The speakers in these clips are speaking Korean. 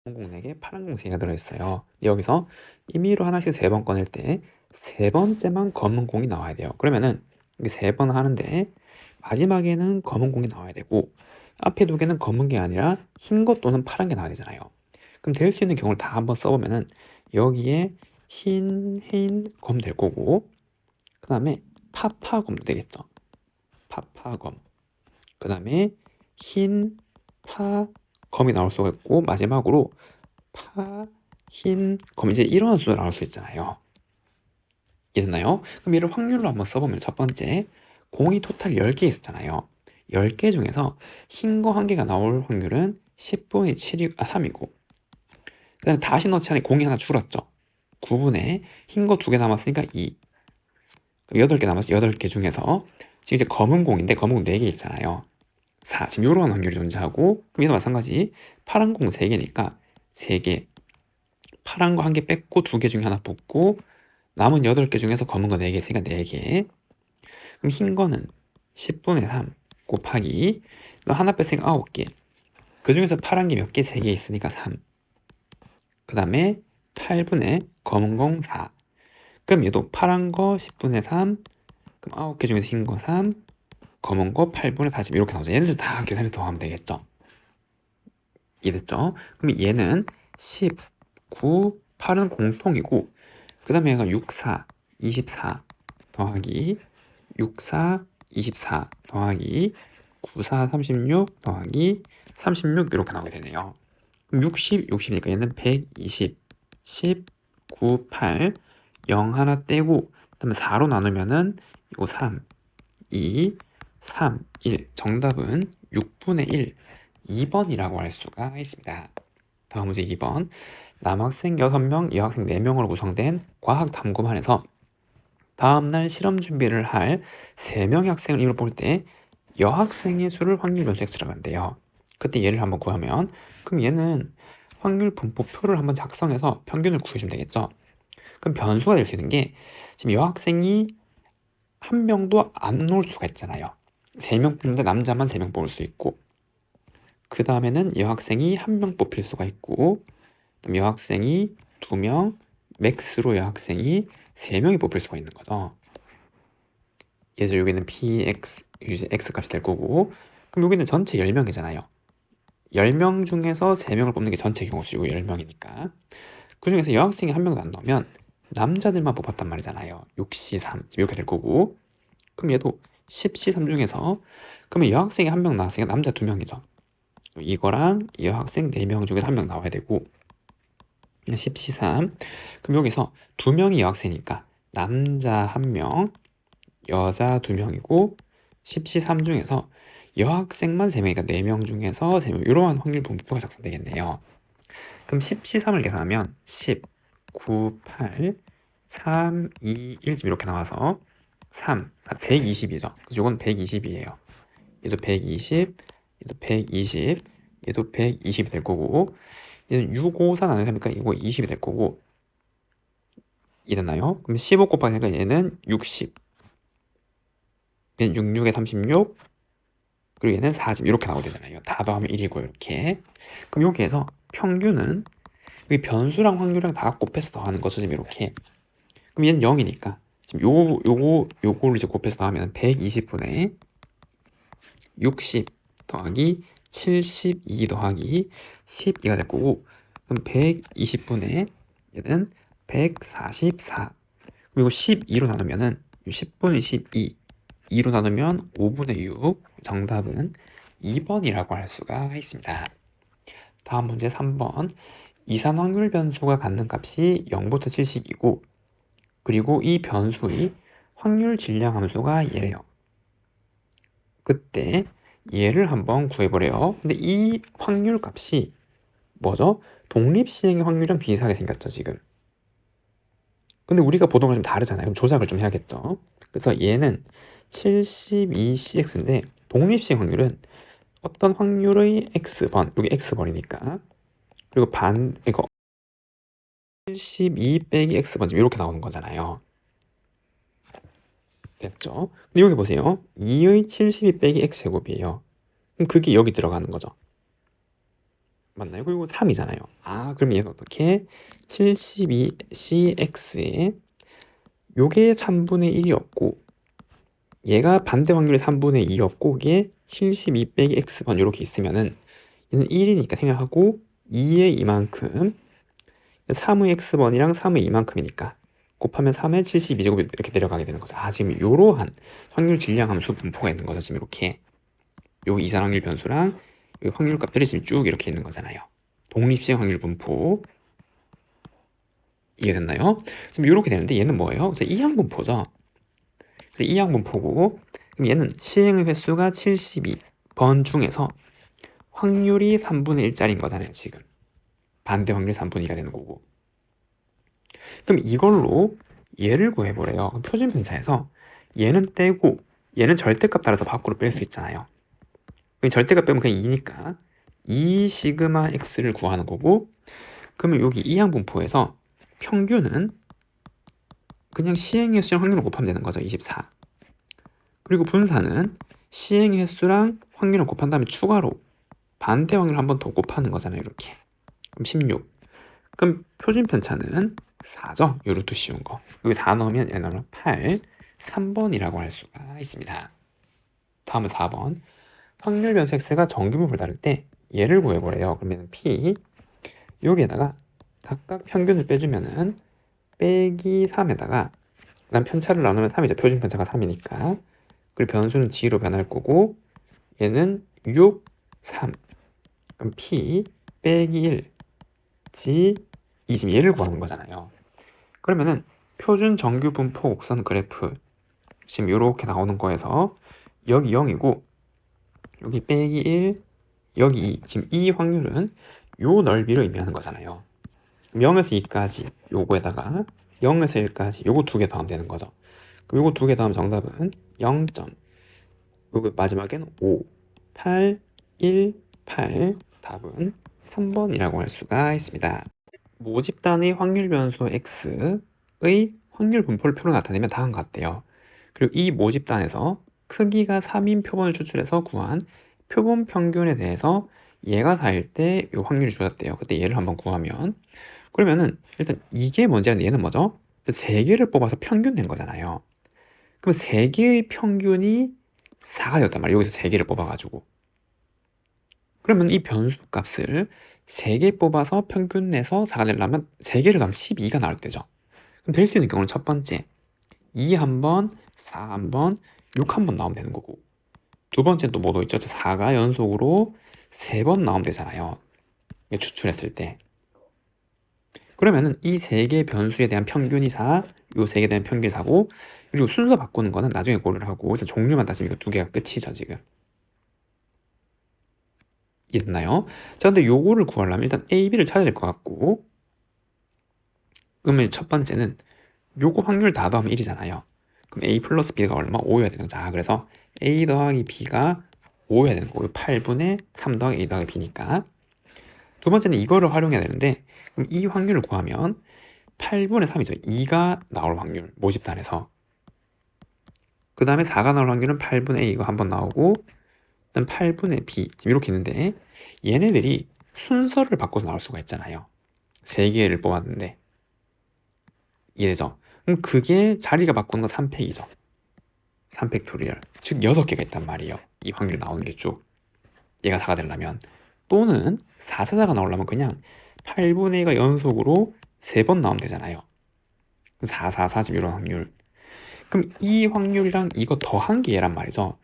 검은 공 4개, 파란 공 3개가 들어있어요. 여기서 임의로 하나씩 3번 꺼낼 때 3번째만 검은 공이 나와야 돼요. 그러면은 여기 3번 하는데 마지막에는 검은 공이 나와야 되고 앞에 2개는 검은 게 아니라 흰 것 또는 파란 게 나와야 되잖아요. 그럼 될 수 있는 경우를 다 한번 써보면은 여기에 흰 검 될 거고 그 다음에 파파검도 되겠죠. 파파검. 그 다음에 흰 파검이 나올 수가 있고 마지막으로 흰 검 이제 이런 수가 나올 수 있잖아요. 이해됐나요? 그럼 얘를 확률로 한번 써보면 첫 번째 공이 토탈 10개 있었잖아요. 10개 중에서 흰 거 1개가 나올 확률은 10분의 3이고 그 다음에 다시 넣지 않으니 공이 하나 줄었죠. 9분의 흰 거 2개 남았으니까 2. 8개 남았어. 8개 중에서 지금 이제 검은 공인데 검은 공 4개 있잖아요. 4. 지금 이런 확률이 존재하고 그럼 얘도 마찬가지 파란 공 3개니까 3개 파란 거 1개 뺐고 2개 중에 하나 뽑고 남은 8개 중에서 검은 거 4개 있으니까 4개. 그럼 흰 거는 10분의 3 곱하기 하나 뺐으니까 9개. 그 중에서 파란 게 몇 개? 3개 있으니까 3. 그 다음에 8분의 검은 공 4. 그럼 얘도 파란 거 10분의 3. 그럼 9개 중에서 흰 거 3. 검은 거 8분의 40 이렇게 나오죠. 얘네들 다 계산을 더하면 되겠죠. 이해됐죠? 그럼 얘는 10, 9, 8은 공통이고 그 다음에 얘가 6, 4, 24 더하기 6, 4, 24 더하기 9, 4, 36 더하기 36 이렇게 나오게 되네요. 그럼 60, 60이니까 얘는 120, 10, 9, 8 0 하나 떼고 그 다음에 4로 나누면은 이거 3, 2, 3, 1 정답은 6분의 1 2번이라고 할 수가 있습니다. 다음 문제 2번 남학생 6명, 여학생 4명으로 구성된 과학탐구반에서 다음날 실험 준비를 할 3명의 학생을 임의로 볼 때 여학생의 수를 확률 변수 x라고 한대요. 그때 얘를 한번 구하면 그럼 얘는 확률 분포표를 한번 작성해서 평균을 구해주면 되겠죠. 그럼 변수가 될 수 있는 게 지금 여학생이 한 명도 안 올 수가 있잖아요. 3명 뽑는데 남자만 3명 뽑을 수 있고 그 다음에는 여학생이 1명 뽑힐 수가 있고 그럼 여학생이 2명, 맥스로 여학생이 3명이 뽑힐 수가 있는 거죠. 예를 여기는 px, 이제 x 값이 될 거고 그럼 여기는 전체 10명이잖아요. 10명 중에서 3명을 뽑는 게 전체 경우수이고 10명이니까 그 중에서 여학생이 1명도 안 나오면 남자들만 뽑았단 말이잖아요. 6시 3 이렇게 될 거고 그럼 얘도 10시 3 중에서 그러면 여학생이 1명 나왔으니까 남자 2명이죠. 이거랑 여학생 4명 중에서 1명 나와야 되고 10시 3 그럼 여기서 2명이 여학생이니까 남자 1명 여자 2명이고 10시 3 중에서 여학생만 3명이니까 4명 중에서 3명 이러한 확률 분포가 작성되겠네요. 그럼 10시 3을 계산하면 10, 9, 8, 3, 2, 1 이렇게 나와서 3, 120이죠. 그래서 이건 120이에요. 얘도 120, 얘도 120, 얘도 120이 될 거고 얘는 6, 5, 4 나누면 하니까 이거 20이 될 거고 이랬나요? 그럼 15 곱하니까 얘는 60 얘는 66에 36 그리고 얘는 40 이렇게 나오게 되잖아요. 다 더하면 1이고 이렇게 그럼 여기에서 평균은 여기 변수랑 확률이랑 다 곱해서 더하는 거죠. 지금 이렇게 그럼 얘는 0이니까 지금 요거를 이제 곱해서 더하면 120분의 60 더하기 72 더하기 12가 될 거고 그럼 120분의 얘는 144 그리고 12로 나누면은 10분의 12 2로 나누면 5분의 6 정답은 2번이라고 할 수가 있습니다. 다음 문제 3번 이산 확률 변수가 갖는 값이 0부터 70이고 그리고 이 변수의 확률 질량 함수가 얘래요. 그때 얘를 한번 구해보래요. 근데 이 확률 값이 뭐죠? 독립시행의 확률이랑 비슷하게 생겼죠 지금. 근데 우리가 보던 거랑 좀 다르잖아요. 그럼 조작을 좀 해야겠죠. 그래서 얘는 72cx인데 독립시행 확률은 어떤 확률의 x번, 여기 x번이니까 그리고 이거 72 빼기 x번 이렇게 나오는 거잖아요. 됐죠? 근데 여기 보세요. 2의 72 빼기 x제곱이에요. 그럼 그게 여기 들어가는 거죠. 맞나요? 그리고 3이잖아요. 그럼 얘는 어떻게? 72cx에 요게 3분의 1이었고 얘가 반대 확률이 3분의 2였고 이게 72 빼기 x번 이렇게 있으면은 얘는 1이니까 생각하고 2의 이만큼 3의 x번이랑 3의 이만큼이니까 곱하면 3의 72제곱 이렇게 내려가게 되는 거죠. 지금 이러한 확률 질량 함수 분포가 있는 거죠. 지금 이렇게 요 이산 확률 변수랑 요 확률 값들이 지금 쭉 이렇게 있는 거잖아요. 독립식 확률 분포 이해됐나요? 지금 이렇게 되는데 얘는 뭐예요? 그래서 이항 분포죠. 그래서 이항 분포고 그럼 얘는 시행의 횟수가 72번 중에서 확률이 3분의 1짜리인 거잖아요. 지금 반대 확률 3분의 2가 되는 거고 그럼 이걸로 얘를 구해보래요. 그럼 표준 편차에서 얘는 떼고 얘는 절대값 따라서 밖으로 뺄 수 있잖아요. 그럼 절대값 빼면 그냥 2니까 2 시그마 x를 구하는 거고 그러면 여기 이항 분포에서 평균은 그냥 시행의 횟수랑 확률을 곱하면 되는 거죠. 24. 그리고 분산은 시행의 횟수랑 확률을 곱한 다음에 추가로 반대 확률 한 번 더 곱하는 거잖아요. 이렇게. 그럼 16. 그럼 표준 편차는 4죠. 요 루트 씌운 거. 여기 4 넣으면 얘 넣으면 8, 3번이라고 할 수가 있습니다. 다음은 4번. 확률 변수 x가 정규분포를 다룰 때 얘를 구해보래요. 그러면 p 여기에다가 각각 평균을 빼주면은 빼기 3에다가 그다음 편차를 나누면 3이죠. 표준 편차가 3이니까. 그리고 변수는 g로 변할 거고 얘는 6, 3. 그럼 p 빼기 1, g 20 얘를 구하는 거잖아요. 그러면은 표준 정규 분포 곡선 그래프 지금 이렇게 나오는 거에서 여기 0이고 여기 빼기 1, 여기 2. 지금 이 확률은 요 넓이를 의미하는 거잖아요. 0에서 2까지 요거에다가 0에서 1까지 요거 두 개 더하면 되는 거죠. 그럼 요거 두 개 더하면 정답은 0. 요거 마지막엔 5, 8, 1, 8 답은 3번이라고 할 수가 있습니다. 모집단의 확률 변수 x의 확률 분포를 표로 나타내면 다음과 같대요. 그리고 이 모집단에서 크기가 3인 표본을 추출해서 구한 표본 평균에 대해서 얘가 4일 때 이 확률이 주어졌대요. 그때 얘를 한번 구하면 그러면은 일단 이게 뭔지는 얘는 뭐죠? 3개를 뽑아서 평균 낸 거잖아요. 그럼 3개의 평균이 4가 되었단 말이에요. 여기서 3개를 뽑아가지고 그러면 이 변수 값을 3개 뽑아서 평균 내서 4가 되려면 3개를 더하면 12가 나올 때죠. 그럼 될 수 있는 경우는 첫 번째 2 한 번, 4 한 번, 6 한 번 나오면 되는 거고 두 번째는 또 뭐도 있죠? 4가 연속으로 3번 나오면 되잖아요. 추출했을 때 그러면은 이 3개 변수에 대한 평균이 4, 요 3개에 대한 평균이 4고 그리고 순서 바꾸는 거는 나중에 고려를 하고 일단 종류만 따지면 이거 두 개가 끝이죠 지금. 이해됐나요? 자 근데 요거를 구하려면 일단 A, B를 찾아야 될 것 같고 그러면 첫 번째는 요거 확률 다 더하면 1이잖아요. 그럼 A 플러스 B가 얼마? 5여야 되는 거죠. 그래서 A 더하기 B가 5여야 되는 거고 8분의 3 더하기 A 더하기 B니까 두 번째는 이거를 활용해야 되는데 그럼 이 확률을 구하면 8분의 3이죠. 2가 나올 확률 모집단에서 그 다음에 4가 나올 확률은 8분의 A 이거 한번 나오고 그다음 8분의 B 지금 이렇게 있는데 얘네들이 순서를 바꿔서 나올 수가 있잖아요. 3개를 뽑았는데 이해되죠? 그럼 그게 자리가 바꾸는 건 3팩이죠. 3팩토리얼 즉 6개가 있단 말이에요. 이 확률이 나오는 게 쭉 얘가 4가 되려면 또는 444가 나오려면 그냥 8분의 2가 연속으로 3번 나오면 되잖아요. 444 지금 이런 확률 그럼 이 확률이랑 이거 더한 게 얘란 말이죠.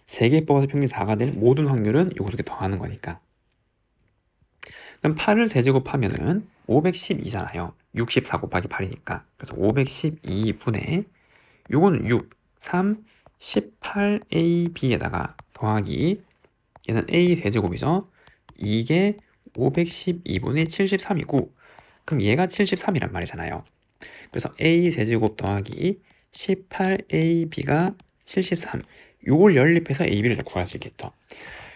3개 뽑아서 평균 4가 될 모든 확률은 이거 두 개 더하는 거니까 그럼 8을 세제곱하면은 512잖아요. 64 곱하기 8이니까 그래서 512분의 요거는 6, 3, 18AB에다가 더하기 얘는 A 세제곱이죠. 이게 512분의 73이고 그럼 얘가 73이란 말이잖아요. 그래서 A 세제곱 더하기 18AB가 73 요걸 연립해서 AB를 구할 수 있겠죠.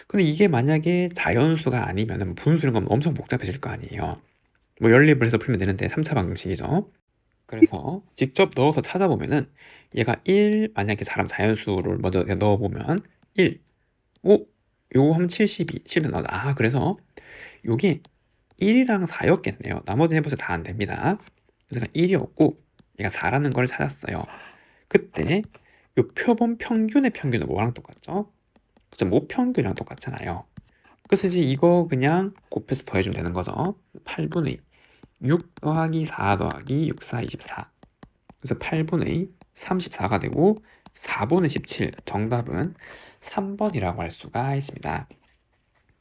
근데 이게 만약에 자연수가 아니면 분수 이런 건 엄청 복잡해질 거 아니에요. 뭐 연립을 해서 풀면 되는데 3차 방정식이죠. 그래서 직접 넣어서 찾아보면은 얘가 1 만약에 사람 자연수를 먼저 넣어보면 1, 5 요거 하면 72, 7도 나오죠. 아, 그래서 요게 1이랑 4였겠네요. 나머지 해보세요. 다 안 됩니다. 그래서 1이었고 얘가 4라는 걸 찾았어요. 그때 요 표본 평균의 평균은 뭐랑 똑같죠? 그죠? 모평균이랑 똑같잖아요. 그래서 이제 이거 그냥 곱해서 더해주면 되는 거죠. 8분의 6 더하기 4 더하기 6, 4, 24. 그래서 8분의 34가 되고 4분의 17. 정답은 3번이라고 할 수가 있습니다.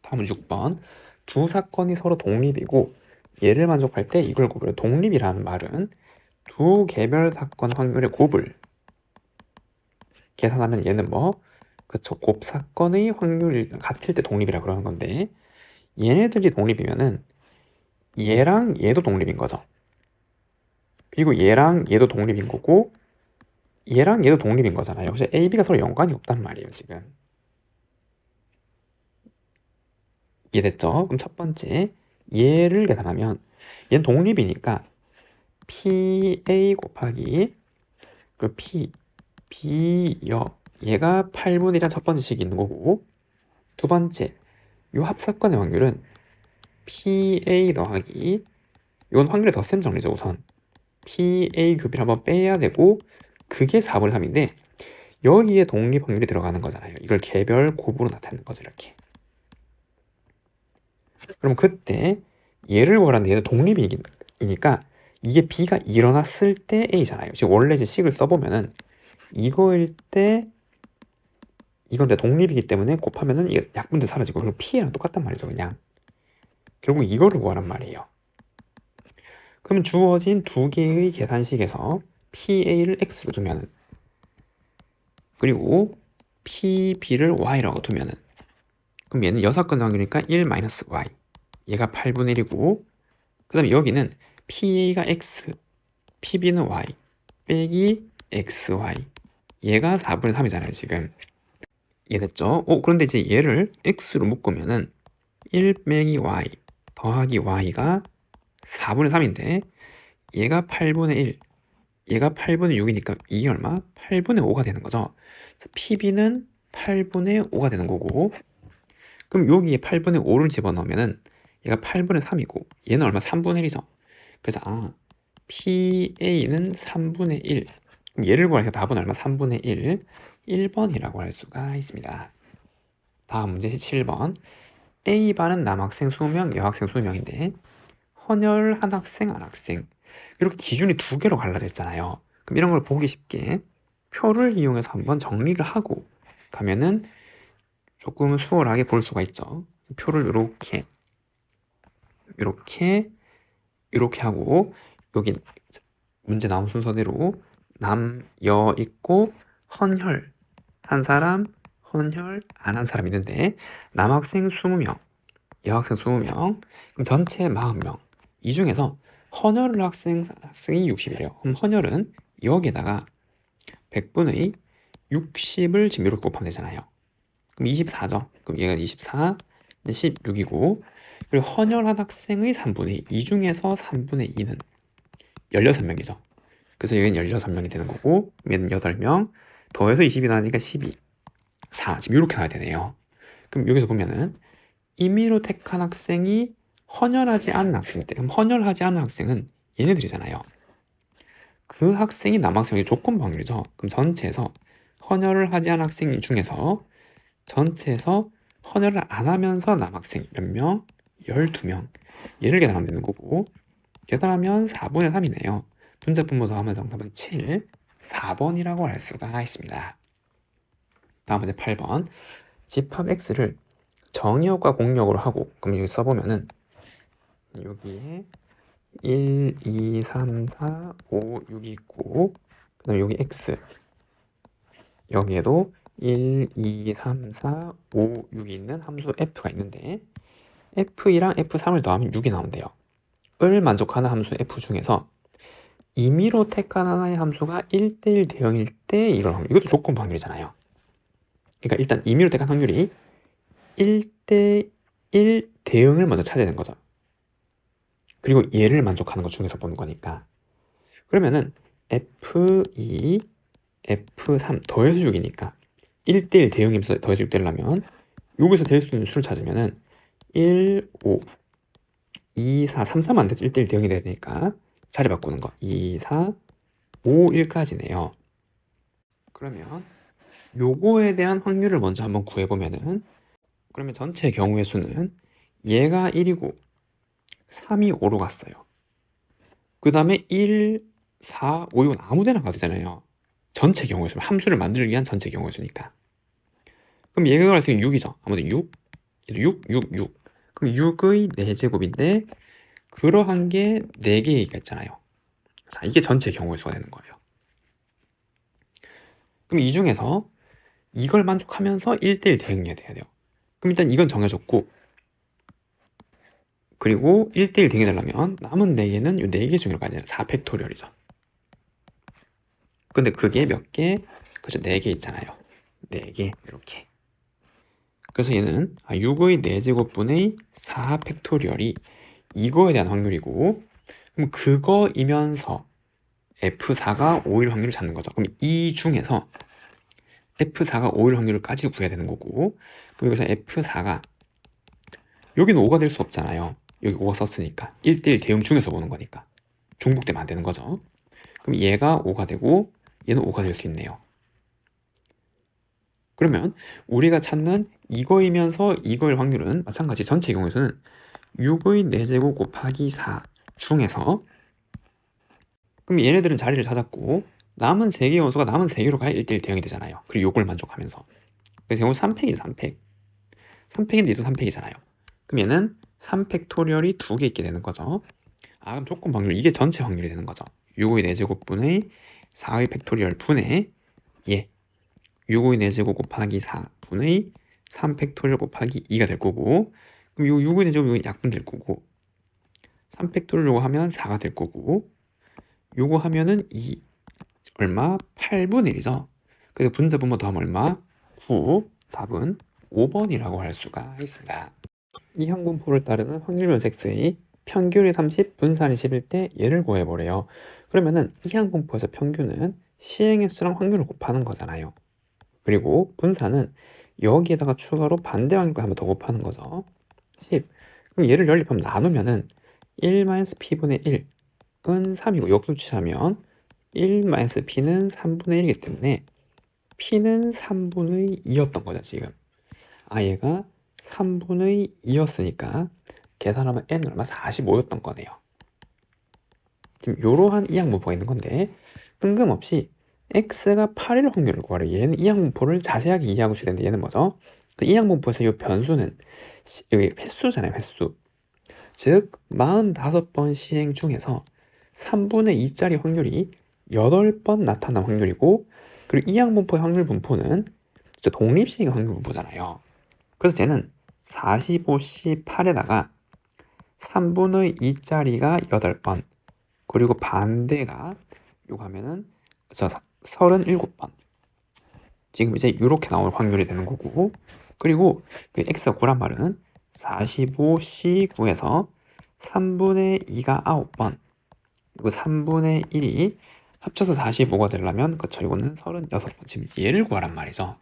다음은 6번. 두 사건이 서로 독립이고 얘를 만족할 때 이걸 곱을. 독립이라는 말은 두 개별 사건 확률의 곱을 계산하면 얘는 뭐? 그쵸. 곱 사건의 확률이 같을 때 독립이라 그러는 건데 얘네들이 독립이면은 얘랑 얘도 독립인 거죠. 그리고 얘랑 얘도 독립인 거고 얘랑 얘도 독립인 거잖아요. 혹시 A, B가 서로 연관이 없단 말이에요, 지금. 이해됐죠? 그럼 첫 번째 얘를 계산하면 얘는 독립이니까 PA 곱하기 그 B여 얘가 8분의 1한 첫 번째 식이 있는 거고 두 번째 요 합사건의 확률은 PA 더하기 이건 확률의 덧셈 정리죠. 우선 PA 큐비를 한번 빼야 되고 그게 4분의 3인데 여기에 독립 확률이 들어가는 거잖아요. 이걸 개별 곱으로 나타내는 거죠. 이렇게. 그럼 그때 얘를 구하는데 얘는 독립이니까 이게 B가 일어났을 때 A잖아요. 지금 원래 이제 식을 써보면은 이거일 때 이건 내 독립이기 때문에 곱하면은 이게 약분돼 사라지고 그리고 P랑 똑같단 말이죠. 그냥. 결국 이거를 구하란 말이에요. 그러면 주어진 두 개의 계산식에서 PA를 X로 두면은 그리고 PB를 Y라고 두면은 그럼 얘는 여사건 확률이니까 1-Y 얘가 8분의 1이고 그 다음에 여기는 PA가 X PB는 Y 빼기 XY 얘가 4분의 3이잖아요 지금. 이해됐죠? 그런데 이제 얘를 X로 묶으면은 1 빼기 Y 더하기 Y가 4분의 3인데 얘가 8분의 1 얘가 8분의 6이니까 이게 얼마? 8분의 5가 되는 거죠. PB는 8분의 5가 되는 거고 그럼 여기에 8분의 5를 집어넣으면은 얘가 8분의 3이고 얘는 얼마? 3분의 1이죠. 그래서 PA는 3분의 1 그럼 얘를 구하니까 답은 얼마? 3분의 1 1번이라고 할 수가 있습니다. 다음 문제 7번 A반은 남학생 20명, 여학생 20명인데 헌혈한 학생, 안 학생 이렇게 기준이 두 개로 갈라져 있잖아요. 그럼 이런 걸 보기 쉽게 표를 이용해서 한번 정리를 하고 가면은 조금 수월하게 볼 수가 있죠. 표를 이렇게 하고 여기 문제 나온 순서대로 남, 여 있고 헌혈 한 사람, 헌혈 안 한 사람 있는데 남학생 20명, 여학생 20명, 그럼 전체 40명. 이 중에서 헌혈을 학생이 60이래요. 그럼 헌혈은 여기에다가 100분의 60을 지금 이렇게 곱하면 되잖아요. 그럼 24죠. 그럼 얘가 24, 16이고 그리고 헌혈한 학생의 3분의 2. 이 중에서 3분의 2는 16명이죠. 그래서 여기는 16명이 되는 거고 얘는 8명 더해서 20이 나니까 12, 4 지금 이렇게 나와야 되네요. 그럼 여기서 보면은 임의로 택한 학생이 헌혈하지 않은 학생일 때 그럼 헌혈하지 않은 학생은 얘네들이잖아요. 그 학생이 남학생의 조건부 확률이죠. 그럼 전체에서 헌혈을 하지 않은 학생 중에서 전체에서 헌혈을 안 하면서 남학생 몇 명? 12명. 얘를 계산하면 되는 거고 계산하면 4분의 3이네요. 분자분모 더하면 정답은 7, 4번이라고 할 수가 있습니다. 다음 문제 8번 집합 X를 정의역과 공역으로 하고 그럼 여기 써보면은 여기에 1, 2, 3, 4, 5, 6이 있고 그 다음에 여기 X 여기에도 1, 2, 3, 4, 5, 6이 있는 함수 F가 있는데 F2랑 F3을 더하면 6이 나온대요. 을 만족하는 함수 F 중에서 임의로 택한 하나의 함수가 1대1 대응일 때 이것도 조건 확률이잖아요. 그러니까 일단 임의로 택한 확률이 1대1 대응을 먼저 찾아야 되는 거죠. 그리고 얘를 만족하는 것 중에서 보는 거니까 그러면은 F2, F3 더해서 6이니까 1대1 대응이면서 더해서 6 되려면 여기서 될 수 있는 수를 찾으면은 1, 5, 2, 4, 3, 4만 안 돼도 1대1 대응이 돼야 되니까 자리 바꾸는 거 2, 4, 5, 1까지네요. 그러면 요거에 대한 확률을 먼저 한번 구해보면은, 그러면 전체 경우의 수는 얘가 1이고 3이 5로 갔어요. 그 다음에 1, 4, 5, 이건 아무 데나 가도 되잖아요. 전체 경우의 수, 함수를 만들기 위한 전체 경우의 수니까. 그럼 얘가 갈 때는 6이죠. 아무튼 6, 6, 6, 6. 그럼 6의 4제곱인데 그러한 게 4개가 있잖아요. 자, 이게 전체 경우의 수가 되는 거예요. 그럼 이 중에서 이걸 만족하면서 1대1 대응해야 돼요. 그럼 일단 이건 정해졌고, 그리고 1대1 대응해달라면 남은 4개는 이 4개 중으로 가야 되는 4팩토리얼이죠. 근데 그게 몇 개? 그죠, 4개 있잖아요. 4개 이렇게. 그래서 얘는 6의 4제곱분의 4팩토리얼이 이거에 대한 확률이고, 그럼 그거이면서 F4가 5일 확률을 찾는 거죠. 그럼 이 중에서 F4가 5일 확률을 까지고 구해야 되는 거고, 그럼 여기서 F4가 여기는 5가 될 수 없잖아요. 여기 5가 썼으니까 1대1 대응 중에서 보는 거니까 중복되면 안 되는 거죠. 그럼 얘가 5가 되고 얘는 5가 될 수 있네요. 그러면 우리가 찾는 이거이면서 이거일 확률은 마찬가지 전체 경우에서는 6의 4제곱 곱하기 4 중에서, 그럼 얘네들은 자리를 찾았고 남은 3개의 원소가 남은 3개로 가야 1대1 대응이 되잖아요. 그리고 요걸 만족하면서. 그래서 경우 3팩이 3팩. 3팩인데 얘도 3팩이잖아요. 그럼 얘는 3팩토리얼이 2개 있게 되는 거죠. 그럼 조건 확률, 이게 전체 확률이 되는 거죠. 6의 4제곱분의 4의 팩토리얼 분의 6의 4제곱 곱하기 4분의 3팩토리얼 곱하기 2가 될 거고, 그럼 요 6의 4제곱 이거 약분 될 거고, 3팩토리얼 요거 하면 4가 될 거고, 요거 하면은 2 얼마? 8분의 1이죠. 그래서 분자분모 더하면 얼마? 9. 답은 5번이라고 할 수가 있습니다. 이 항분포를 따르는 확률변 X의 평균이 30, 분산이 11 때 얘를 구해보래요. 그러면은 이 항분포에서 평균은 시행의 수랑 확률을 곱하는 거잖아요. 그리고 분산은 여기에다가 추가로 반대 확률과 한번 더 곱하는 거죠. 10. 그럼 얘를 연립하면 나누면은 1-p분의 1은 3이고 역수 취하면 1-p는 3분의 1이기 때문에 p는 3분의 2였던 거죠, 지금. 얘가 3분의 2였으니까 계산하면 n은 얼마? 45였던 거네요. 지금 이러한 이 항분포가 있는 건데 뜬금없이 x가 8일 확률을 구하래. 얘는 이 항분포를 자세하게 이해하고 있어야 되는데 얘는 뭐죠? 이 항분포에서 이 변수는 여기 횟수잖아요, 횟수. 즉 45번 시행 중에서 3분의 2짜리 확률이 8번 나타난 확률이고, 그리고 이 항분포의 확률 분포는 독립시행의 확률 분포잖아요. 그래서 쟤는 45C8에다가 3분의 2짜리가 8번, 그리고 반대가 요거 하면은 37번. 지금 이제 이렇게 나올 확률이 되는 거고, 그리고 그 x가 9란 말은 45C9에서 3분의 2가 9번, 그리고 3분의 1이 합쳐서 45가 되려면, 그쵸, 이거는 36번. 지금 얘를 구하란 말이죠.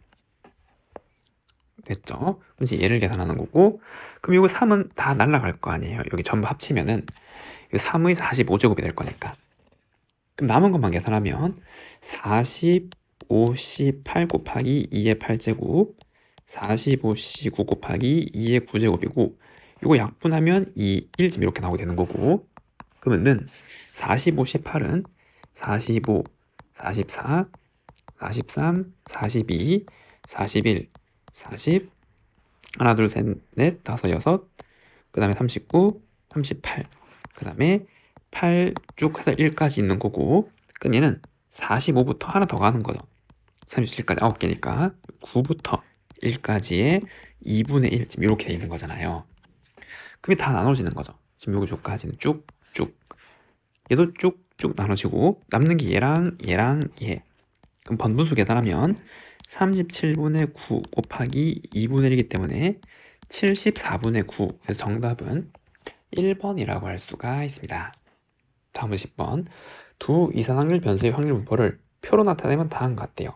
됐죠? 그래서 얘를 계산하는 거고, 그럼 이거 3은 다 날라갈 거 아니에요. 여기 전부 합치면은 3의 45제곱이 될 거니까. 그럼 남은 것만 계산하면 45C8 곱하기 2의 8제곱, 45C9 곱하기 2의 9제곱이고, 이거 약분하면 2, 1 지금 이렇게 나오게 되는 거고, 그러면은 45C8은 45, 44, 43, 42, 41, 40, 하나, 둘, 셋, 넷, 다섯, 여섯, 그 다음에 39, 38, 그 다음에 8 쭉 해서 1까지 있는 거고, 그럼 얘는 45부터 하나 더 가는 거죠. 37까지 9개니까 9부터 1까지의 2분의 1, 지금 이렇게 돼 있는 거잖아요. 그게 다 나눠지는 거죠. 지금 요거까지는 쭉쭉, 얘도 쭉쭉 나눠지고 남는 게 얘랑 얘. 그럼 번분수 계산하면 37분의 9 곱하기 2분의 1이기 때문에 74분의 9. 그래서 정답은 1번이라고 할 수가 있습니다. 다음은 10번. 두 이산확률 변수의 확률 분포를 표로 나타내면 다음과 같대요.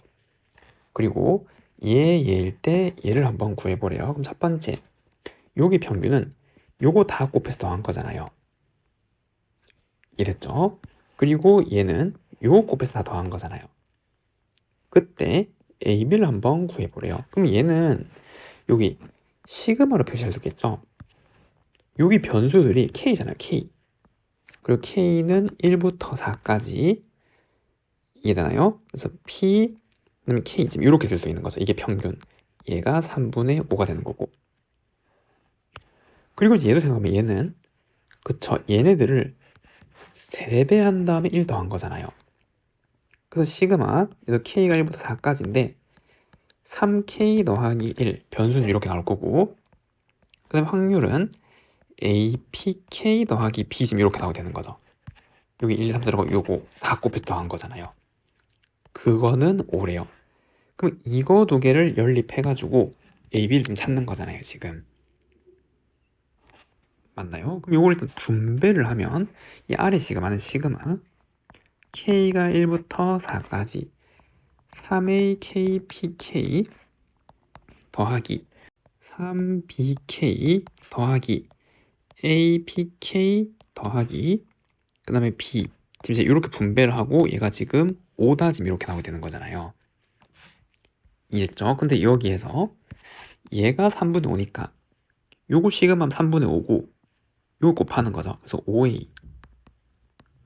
그리고 얘일 때 얘를 한번 구해보래요. 그럼 첫 번째, 여기 평균은 요거 다 곱해서 더한 거잖아요. 이랬죠? 그리고 얘는 요거 곱해서 다 더한 거잖아요. 그때 A, B를 한번 구해보래요. 그럼 얘는 여기 시그마로 표시를 두겠죠? 여기 변수들이 K잖아요, K. 그리고 K는 1부터 4까지 이해되나요? 그래서 P, 그다음에 K 지금 이렇게 쓸 수 있는 거죠. 이게 평균. 얘가 3분의 5가 되는 거고. 그리고 얘도 생각하면 얘는 그쵸, 얘네들을 3배 한 다음에 1 더한 거잖아요. 그래서 시그마, 그래서 K가 1부터 4까지인데 3K 더하기 1 변수는 이렇게 나올 거고, 그 다음에 확률은 APK 더하기 B 지금 이렇게 나오게 되는 거죠. 여기 1, 2, 3 들어가고 요거 다 곱해서 더한 거잖아요. 그거는 5래요. 그럼 이거 두 개를 연립해가지고 AB를 좀 찾는 거잖아요, 지금. 맞나요? 그럼 요걸 일단 분배를 하면 이 아래 시그마는 시그마 K가 1부터 4까지 3AKPK 더하기 3BK 더하기 APK 더하기 그 다음에 B 지금 이제 이렇게 분배를 하고 얘가 지금 5다 지금 이렇게 나오게 되는 거잖아요. 이해했죠? 근데 여기에서 얘가 3분의 5니까 요거 시그마 3분의 5고 요거 곱하는 거죠. 그래서 5A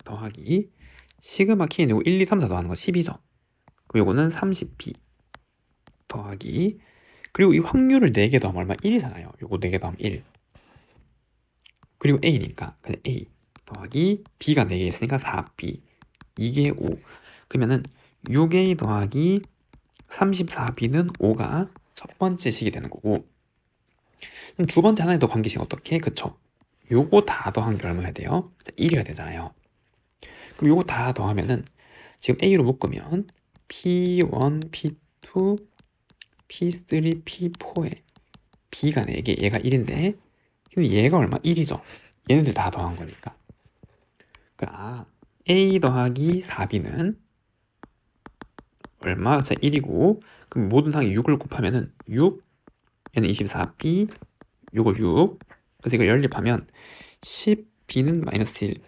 더하기 시그마 K는 요거 1, 2, 3, 4 더하는 거 10이죠. 그럼 요거는 30B 더하기 그리고 이 확률을 4개 더하면 얼마? 1이잖아요. 요거 4개 더하면 1 그리고 A니까 그냥 A 더하기 B가 4개 있으니까 4B 이게 5 그러면은 6A 더하기 34B는 5가 첫 번째 식이 되는 거고, 그럼 두 번째 하나에 더 관계식 어떻게? 그쵸? 요거 다 더한 게 얼마야 돼요? 1이어야 되잖아요. 그럼 요거 다 더하면은 지금 A로 묶으면 P1, P2, P3, P4에 B가 4개, 얘가 1인데 근데 얘가 얼마? 1이죠. 얘네들 다 더한 거니까. 아, A 더하기 4B는 얼마? 자, 1이고 그럼 모든 상이 6을 곱하면은 6, 얘는 24B, 요거 6. 그래서 이걸 연립하면 10B는 마이너스 1,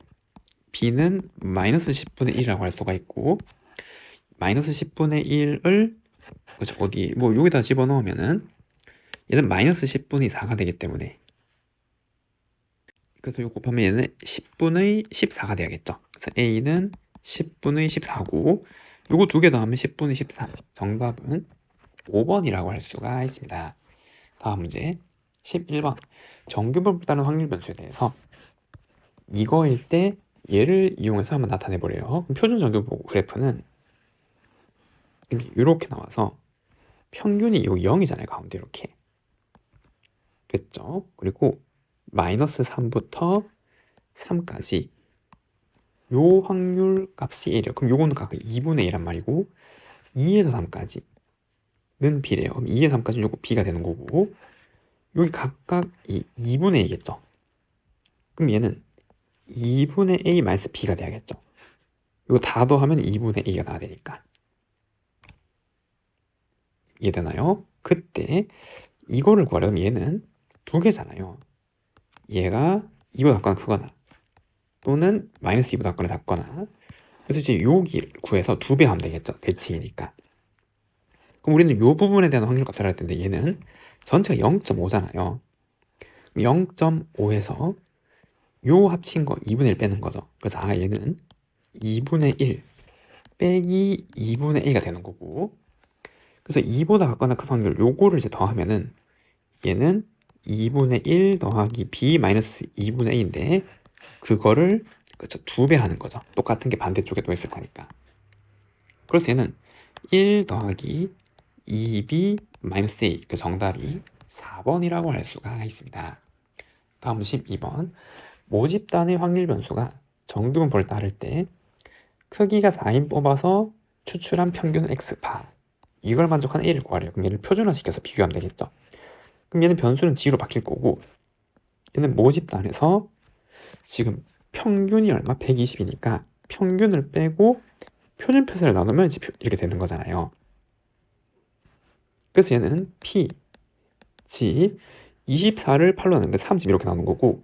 B는 마이너스 10분의 1이라고 할 수가 있고, 마이너스 10분의 1을 어디 뭐 여기다 집어넣으면은 얘는 마이너스 10분의 4가 되기 때문에, 그래서 이거 곱하면 얘는 10분의 14가 돼야겠죠. 그래서 A는 10분의 14고 요거 두 개 더하면 10분의 14. 정답은 5번이라고 할 수가 있습니다. 다음 문제 11번 정규분포 따른 확률 변수에 대해서 이거일 때 얘를 이용해서 한번 나타내 보래요. 표준 정규분포 그래프는 이렇게 나와서 평균이 요 0이잖아요. 가운데 이렇게 됐죠. 그리고 마이너스 3부터 3까지 요 확률 값이 1이에요. 그럼 요거는 각각 2분의 1란 말이고 2에서 3까지는 B래요. 그럼 2에서 3까지는 요거 B가 되는 거고 여기 각각 2분의 1이겠죠. 그럼 얘는 2분의 A 마이너스 B가 돼야겠죠. 이거 다 더하면 2분의 A가 나와야 되니까. 이해되나요? 그때 이거를 구하려면 얘는 두 개잖아요. 얘가 이보다 작거나 크거나 또는 마이너스 2보다 작거나 작거나, 그래서 이제 여기 구해서 2배 하면 되겠죠. 대칭이니까. 그럼 우리는 이 부분에 대한 확률 값을 할 텐데 얘는 전체가 0.5잖아요. 0.5에서 요 합친 거 2분의 1 빼는 거죠. 그래서 얘는 2분의 1 빼기 2분의 A가 되는 거고, 그래서 2보다 작거나 큰 확률 요거를 이제 더하면은 얘는 2분의 1 더하기 B 마이너스 2분의 A인데 그거를 그쵸 2배 하는 거죠. 똑같은 게 반대쪽에 또 있을 거니까. 그래서 얘는 1 더하기 2B 마이너스 A 그 정답이 4번이라고 할 수가 있습니다. 다음 12번 모집단의 확률 변수가 정규분포를 따를 때 크기가 4인 뽑아서 추출한 평균 X파 이걸 만족하는 A를 구하래요. 그럼 얘를 표준화시켜서 비교하면 되겠죠. 그럼 얘는 변수는 G로 바뀔 거고 얘는 모집단에서 지금 평균이 얼마? 120이니까 평균을 빼고 표준표사를 나누면 이렇게 되는 거잖아요. 그래서 얘는 P, G 24를 8로 나누는 게 30 이렇게 나오는 거고,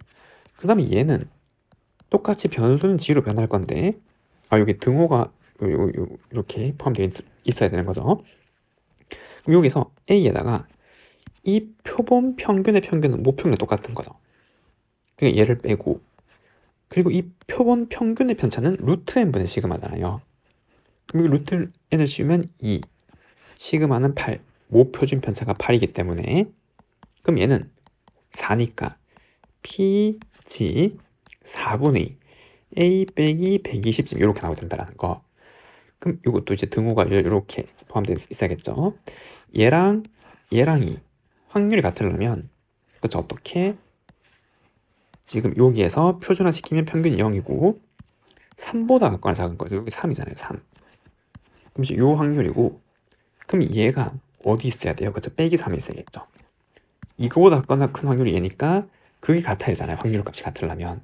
그 다음에 얘는 똑같이 변수는 G로 변할 건데, 여기 등호가 이렇게 포함되어 있어야 되는 거죠. 그럼 여기서 A에다가 이 표본 평균의 평균은 모평이 똑같은 거죠. 그러니까 얘를 빼고, 그리고 이 표본 평균의 편차는 루트 n분의 시그마잖아요. 그럼 이 루트 n을 씌우면 2, 시그마는 8, 모표준 편차가 8이기 때문에, 그럼 얘는 4니까 PG 4분의 A 빼기 120쯤 이렇게 나오게 된다는 거. 그럼 이것도 이제 등호가 이렇게 포함되어 있어야겠죠. 얘랑이 확률이 같으려면, 그렇죠, 어떻게 지금 여기에서 표준화 시키면 평균이 0이고 3보다 같거나 작은 거죠. 여기 3이잖아요. 3. 그럼 이제 요 확률이고, 그럼 얘가 어디 있어야 돼요? 그렇죠, 빼기 3이 있어야겠죠. 이거보다 같거나 큰 확률이 얘니까 그게 같아야잖아요. 확률 값이 같으려면.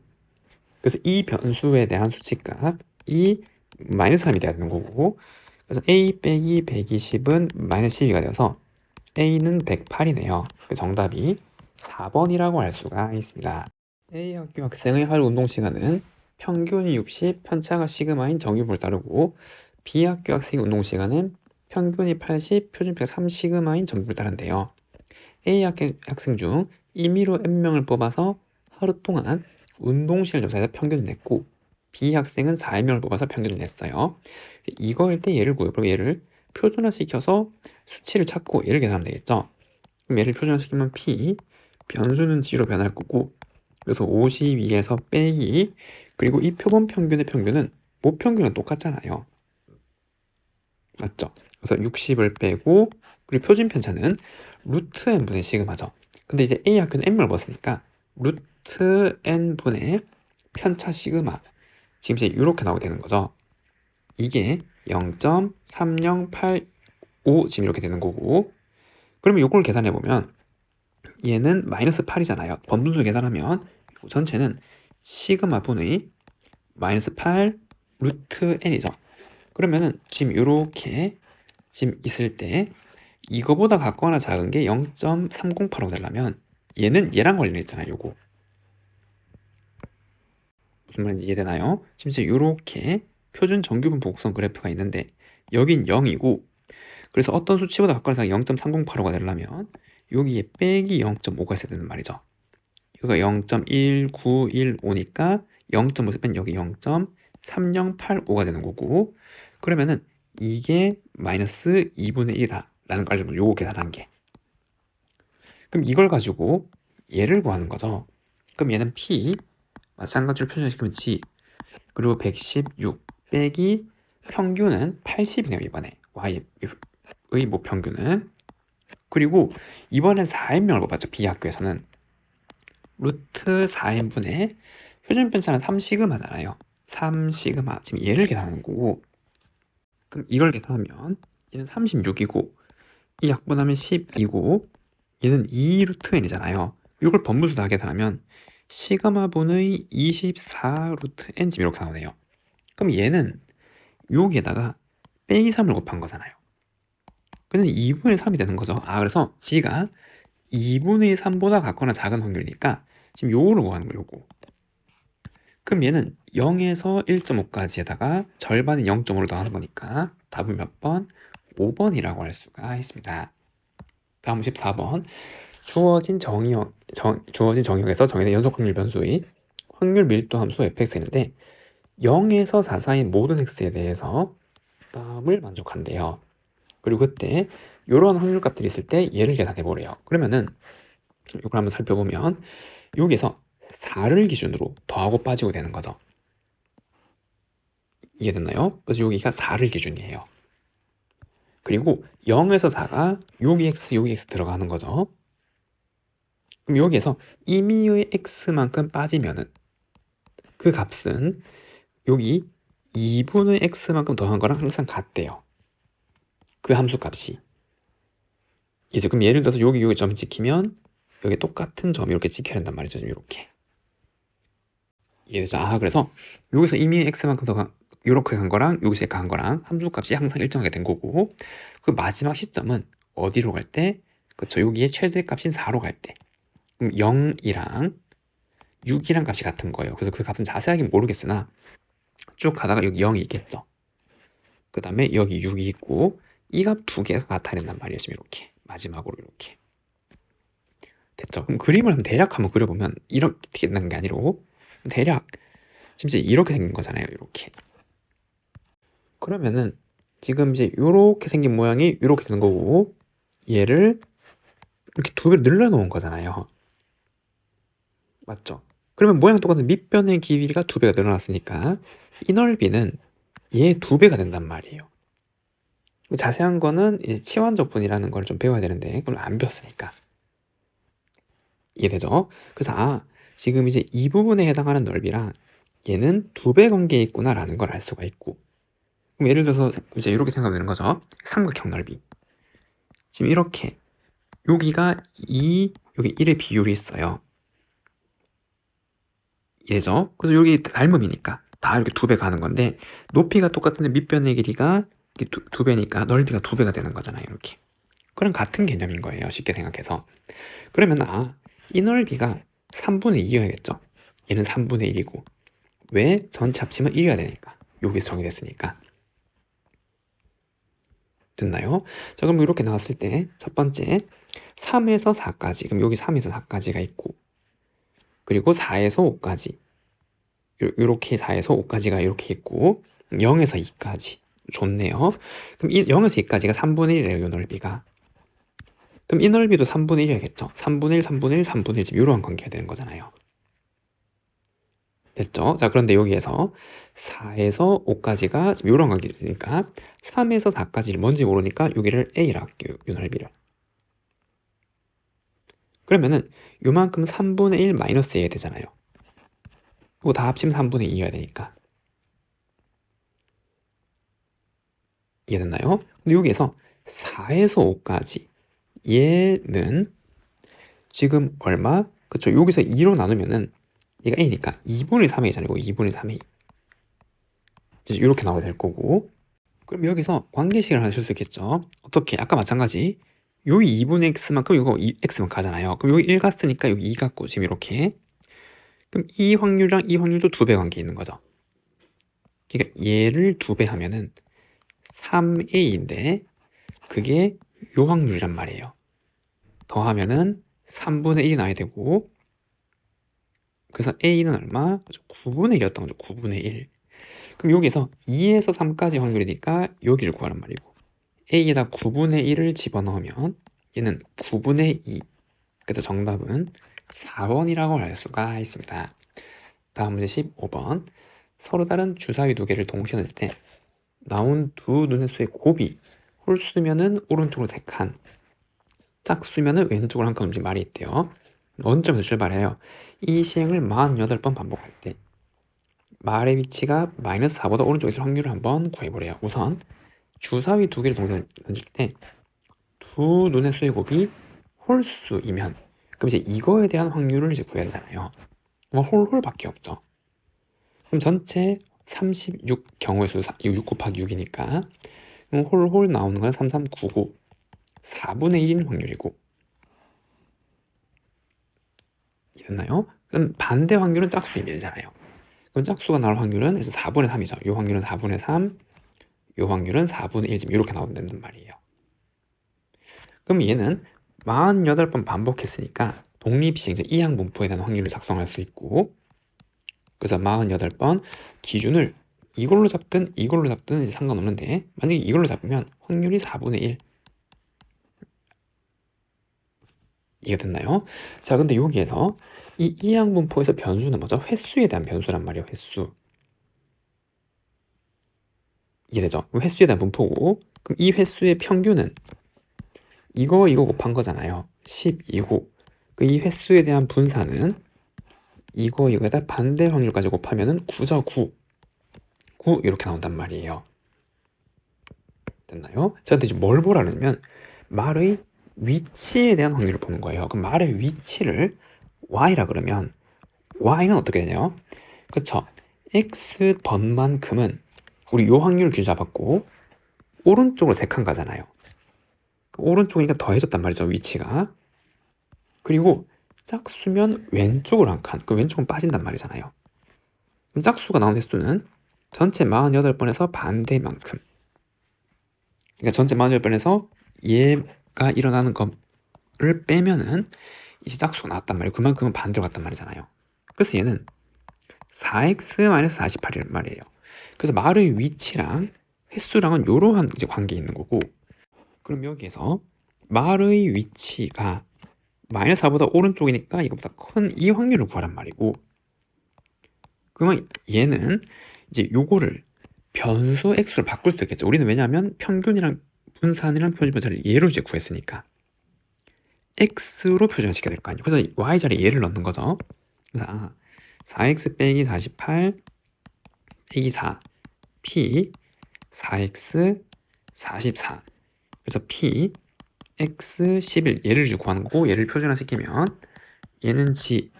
그래서 이 변수에 대한 수치값이 마이너스 3이 돼야 되는 거고, 그래서 A 빼기 120은 마이너스 12가 되어서 A는 108이네요. 정답이 4번이라고 할 수가 있습니다. A 학교 학생의 하루 운동 시간은 평균이 60, 편차가 시그마인 정규분을 따르고, B 학교 학생의 운동 시간은 평균이 80, 표준표가 3시그마인 정규분을 따른대요. A 학생 중 임의로 N명을 뽑아서 하루 동안 운동 시간을 조사해서 평균을 냈고, B 학생은 4명을 뽑아서 평균을 냈어요. 이거일 때 얘를 구해요. 그럼 얘를 표준화시켜서 수치를 찾고 얘를 계산하면 되겠죠. 그럼 얘를 표준화시키면 P, 변수는 G로 변할 거고, 그래서 52에서 빼기, 그리고 이 표본 평균의 평균은 모평균은 똑같잖아요. 맞죠? 그래서 60을 빼고, 그리고 표준 편차는 루트 n분의 시그마죠. 근데 이제 A 학교는 n을 먹었으니까 루트 n분의 편차 시그마, 지금 이제 이렇게 나오게 되는 거죠. 이게 0.3085 지금 이렇게 되는 거고, 그러면 이걸 계산해 보면 얘는 마이너스 8이잖아요. 번분수 계산하면 전체는 시그마 분의 마이너스 8 루트 n이죠. 그러면은 지금 이렇게 지금 있을 때 이거보다 같거나 작은 게 0.308로 되려면 얘는 얘랑 관련있잖아요. 요거 무슨 말인지 이해되나요? 지금 이제 이렇게 표준 정규분 복선 그래프가 있는데 여긴 0이고, 그래서 어떤 수치보다 같거나 작은 0.308호가 되려면 여기에 빼기 0.5가 있어야 되는 말이죠. 여기가 0.1915니까 0.5에서 뺀 여기 0.3085가 되는 거고, 그러면은 이게 마이너스 2분의 1이다 라는 걸 알고, 요거 계산한 게. 그럼 이걸 가지고 얘를 구하는 거죠. 그럼 얘는 P, 마찬가지로 표준화시키면 G, 그리고 116 빼기 평균은 80이네요. 이번에 Y의 모평균은. 그리고 이번엔 4인명을 뽑았죠. B 학교에서는 루트 4인분의 표준 편차는 3시그마잖아요. 3시그마. 지금 얘를 계산하는 거고, 그럼 이걸 계산하면 얘는 36이고 이 약분하면 10이고 얘는 2 루트 n이잖아요. 이걸 번분수 다 계산하면 시그마분의 24 루트 n 지금 이렇게 나오네요. 그럼 얘는 여기에다가 빼기 3을 곱한 거잖아요. 근데 2분의 3이 되는 거죠. 그래서 G가 2분의 3보다 같거나 작은 확률이니까 지금 요거를 구하는 거예요. 요거. 그럼 얘는 0에서 1.5까지에다가 절반인 0.5를 더하는 거니까 답은 몇 번? 5번이라고 할 수가 있습니다. 다음 14번. 주어진 정의역에서 정의된 연속 확률 변수의 확률 밀도 함수 fx인데 0에서 4 사이인 모든 x에 대해서 답을 만족한대요. 그리고 그때 이런 확률 값들이 있을 때 얘를 계산해 보래요. 그러면은 이걸 한번 살펴보면 여기서 4를 기준으로 더하고 빠지고 되는 거죠. 이해됐나요? 그래서 여기가 4를 기준이에요. 그리고 0에서 4가 여기 x 들어가는 거죠. 그럼 여기에서 임의의 x만큼 빠지면은 그 값은 여기 2분의 x만큼 더한 거랑 항상 같대요. 그 함수 값이. 이제 그럼 예를 들어서 여기 점이 찍히면 여기 똑같은 점이 이렇게 찍혀야 된단 말이죠. 이렇게. 이해되죠? 그래서 여기서 이미 x만큼 더 이렇게 간 거랑 여기서 간 거랑 함수 값이 항상 일정하게 된 거고, 그 마지막 시점은 어디로 갈 때? 그쵸, 여기에 최대값인 4로 갈 때. 그럼 0이랑 6이랑 값이 같은 거예요. 그래서 그 값은 자세하게 모르겠으나 쭉 가다가 여기 0이 있겠죠. 그 다음에 여기 6이 있고 이 값 두 개가 같아야 된단 말이에요. 지금 이렇게 마지막으로 이렇게 됐죠. 그럼 그림을 대략 한번 그려보면 이렇게 되는 게 아니고 대략 지금 이제 이렇게 생긴 거잖아요. 이렇게. 그러면은 지금 이제 이렇게 생긴 모양이 이렇게 되는 거고 얘를 이렇게 두 배로 늘려놓은 거잖아요. 맞죠? 그러면 모양 똑같은 밑변의 길이가 두 배가 늘어났으니까 이 넓이는 얘 두 배가 된단 말이에요. 자세한 거는 이제 치환적분이라는 걸 좀 배워야 되는데 그걸 안 배웠으니까 이해되죠? 그래서 지금 이제 이 부분에 해당하는 넓이랑 얘는 두 배 관계에 있구나라는 걸 알 수가 있고, 그럼 예를 들어서 이제 이렇게 생각하면 되는 거죠. 삼각형 넓이. 지금 이렇게 여기가 2, 여기 1의 비율이 있어요. 얘죠? 그래서 여기 닮음이니까 다 이렇게 두 배 가는 건데 높이가 똑같은데 밑변의 길이가 두 배니까 넓이가 두 배가 되는 거잖아요. 이렇게. 그럼 같은 개념인 거예요. 쉽게 생각해서. 그러면 이 넓이가 3분의 2여야겠죠? 얘는 3분의 1이고 왜? 전체 합치면 1이어야 되니까. 여기서 정의됐으니까. 됐나요? 자, 그럼 이렇게 나왔을 때 첫 번째 3에서 4까지, 그럼 여기 3에서 4까지가 있고 그리고 4에서 5까지 이렇게 4에서 5까지가 이렇게 있고 0에서 2까지. 좋네요. 그럼 0에서 2까지가 3분의 1이래요. 이 넓이가. 그럼 이 넓이도 3분의 1이야겠죠. 3분의 1, 3분의 1, 3분의 1 지금 이러한 관계가 되는 거잖아요. 됐죠? 자, 그런데 여기에서 4에서 5까지가 지금 이런 관계가 있으니까 3에서 4까지를 뭔지 모르니까 여기를 A라 할게요. 이 넓이를. 그러면은 요만큼 3분의 1 마이너스 해야 되잖아요. 이거 다 합치면 3분의 2여야 되니까. 이해됐나요? 근데 여기에서 4에서 5까지 얘는 지금 얼마? 그쵸? 여기서 2로 나누면은 얘가 A니까 2분의 3A잖아요. 이거 2분의 3A. 이렇게 나오게 될 거고, 그럼 여기서 관계식을 하실 수 있겠죠? 어떻게? 아까 마찬가지 여기 2분의 x만큼 이거 x만 가잖아요. 그럼 여기 1 갔으니까 여기 2 갔고 지금 이렇게. 그럼 이 확률이랑 이 확률도 두 배 관계 있는 거죠. 그러니까 얘를 두 배 하면은 3a인데 그게 요 확률이란 말이에요. 더하면은 3분의 1이 나야 되고, 그래서 a는 얼마? 9분의 1이었던 거죠. 9분의 1. 그럼 여기서 2에서 3까지 확률이니까 여기를 구하란 말이고, a에다 9분의 1을 집어넣으면 얘는 9분의 2. 그래서 정답은 4번이라고 할 수가 있습니다. 다음 문제 15번. 서로 다른 주사위 두 개를 동시에 넣을 때 나온 두 눈의 수의 곱이 홀수면은 오른쪽으로 3칸, 짝수면은 왼쪽으로 한 칸 움직인 말이 있대요. 원점에서 출발해요. 이 시행을 48번 반복할 때 말의 위치가 마이너스 4보다 오른쪽에 있을 확률을 한번 구해보래요. 우선 주사위 두 개를 동시에 던질 때 두 눈의 수의 곱이 홀수이면 그럼 이제 이거에 대한 확률을 이제 구해야 되잖아요. 홀밖에 없죠. 그럼 전체 36 경우의 수 6 곱하기 6이니까 그럼 홀 나오는 건 3399 4분의 1인 확률이고, 이해됐나요? 그럼 반대 확률은 짝수이면이잖아요. 그럼 짝수가 나올 확률은 그래서 4분의 3이죠. 이 확률은 4분의 3, 이 확률은 4분의 1 지금 이렇게 나온다는 말이에요. 그럼 얘는 48번 반복했으니까 독립시행, 이항 분포에 대한 확률을 작성할 수 있고, 그래서 48번 기준을 이걸로 잡든 이걸로 잡든 이제 상관없는데 만약에 이걸로 잡으면 확률이 4분의 1. 이해됐나요? 자, 근데 여기에서 이 이항 분포에서 변수는 뭐죠? 횟수에 대한 변수란 말이에요. 횟수. 이해되죠? 횟수에 대한 분포고, 그럼 이 횟수의 평균은 이거 곱한 거잖아요. 12고 이 횟수에 대한 분산은 이거에다 반대 확률까지 곱하면은 9죠. 9 이렇게 나온단 말이에요. 됐나요? 자, 근데 이제 뭘 보라면 말의 위치에 대한 확률을 보는 거예요. 그럼 말의 위치를 y라 그러면 y는 어떻게 되냐요? 그쵸? x 번만큼은 우리 요 확률을 기준 잡았고 오른쪽으로 3칸 가잖아요. 오른쪽이니까 더해졌단 말이죠, 위치가. 그리고 짝수면 왼쪽으로 한 칸, 그 왼쪽은 빠진단 말이잖아요. 그럼 짝수가 나온 횟수는 전체 48번에서 반대만큼. 그러니까 전체 48번에서 얘가 일어나는 거를 빼면은 이제 짝수가 나왔단 말이에요. 그만큼은 반대로 갔단 말이잖아요. 그래서 얘는 4x-48이란 말이에요. 그래서 말의 위치랑 횟수랑은 이러한 이제 관계에 있는 거고, 그럼 여기에서 말의 위치가 -4보다 오른쪽이니까 이거보다 큰 이 확률을 구하란 말이고, 그러면 얘는 이제 요거를 변수 x로 바꿀 수 있겠죠. 우리는 왜냐하면 평균이랑 분산이랑 표준변차를 얘로 이제 구했으니까 x로 표준화시켜야 될 거 아니에요. 그래서 y자리에 얘를 넣는 거죠. 그래서 4x 빼기 48 빼기 4 p 4x 44. 그래서 p x 11 얘를 이제 구하는 거고, 얘를 표준화시키면 얘는 g,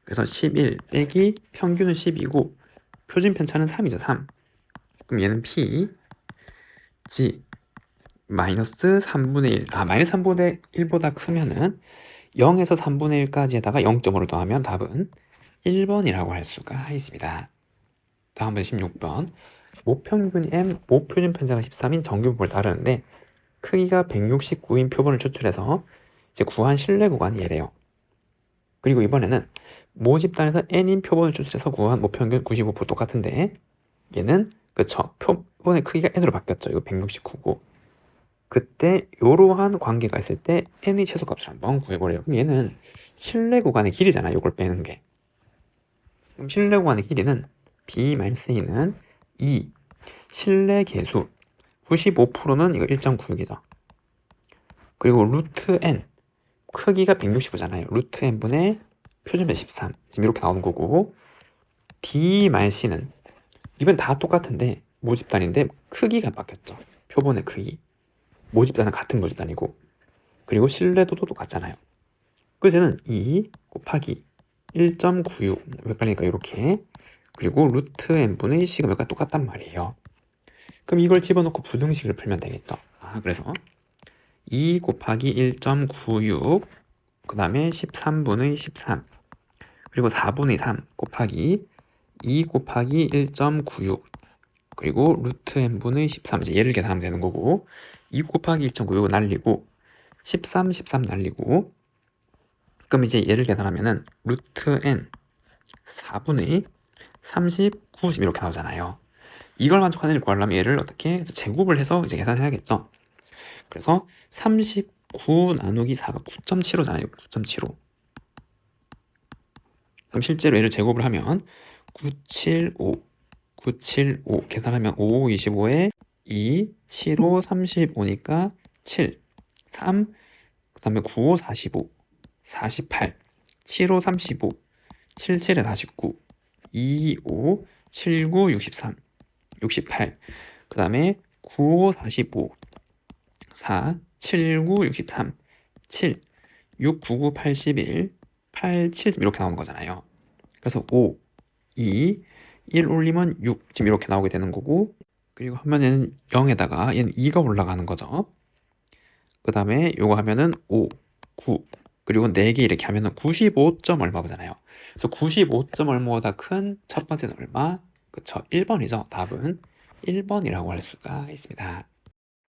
그래서 11 빼기 평균은 10이고 표준 편차는 3이죠. 3. 그럼 얘는 p g 마이너스 3분의 1. 마이너스 3분의 1보다 크면은 0에서 3분의 1까지에다가 0.5를 더하면 답은 1번이라고 할 수가 있습니다. 다음은 16번. 모평균 m, 모표준 편차가 13인 정규분포를 따르는데 크기가 169인 표본을 추출해서 이제 구한 실내 구간이 얘래요. 그리고 이번에는 모집단에서 n인 표본을 추출해서 구한 모평균 95% 똑같은데 얘는 그쵸, 표본의 크기가 n으로 바뀌었죠. 이거 169고 그때 이러한 관계가 있을 때 n의 최소값을 한번 구해보래요. 그럼 얘는 실내 구간의 길이잖아요. 이걸 빼는 게. 그럼 실내 구간의 길이는 b-e는 2 실내 계수 95%는 이거 1.96이죠. 그리고 루트 n 크기가 169잖아요. 루트 n분의 표준변 13 지금 이렇게 나오는 거고, d-c는 이건 다 똑같은데 모집단인데 크기가 바뀌었죠. 표본의 크기. 모집단은 같은 모집단이고, 그리고 신뢰도도 똑같잖아요. 그래서 얘는 2 곱하기 1.96 헷갈리니까 이렇게, 그리고 루트 n분의 c가 몇가 똑같단 말이에요. 그럼 이걸 집어넣고 부등식을 풀면 되겠죠. 그래서 2 곱하기 1.96 그 다음에 13분의 13 그리고 4분의 3 곱하기 2 곱하기 1.96 그리고 루트 n분의 13 이제 얘를 계산하면 되는 거고, 2 곱하기 1.96은 날리고 13, 13 날리고, 그럼 이제 얘를 계산하면은 루트 n 4분의 39 지금 이렇게 나오잖아요. 이걸 만족하는 을 구하려면 얘를 어떻게 제곱을 해서 이제 계산해야겠죠. 그래서 39 나누기 4가 9.75잖아요. 9.75. 그럼 실제로 얘를 제곱을 하면 975 계산하면 5, 25에 2, 7, 5, 35니까 7, 3, 그 다음에 9, 5, 45, 48, 7, 5, 35, 7, 7에 49, 2, 5, 7, 9, 63, 68, 그 다음에 9, 5, 45, 4, 7, 9, 63, 7, 6, 9, 9, 81, 8, 7 이렇게 나오는 거잖아요. 그래서 5, 2, 1 올리면 6 지금 이렇게 나오게 되는 거고, 그리고 하면은 0에다가 얘는 2가 올라가는 거죠. 그 다음에 요거 하면은 5, 9 그리고 4개 이렇게 하면은 95점 얼마잖아요. 그래서 95점 얼마보다 큰 첫 번째는 얼마? 그쵸, 1번이죠. 답은 1번이라고 할 수가 있습니다.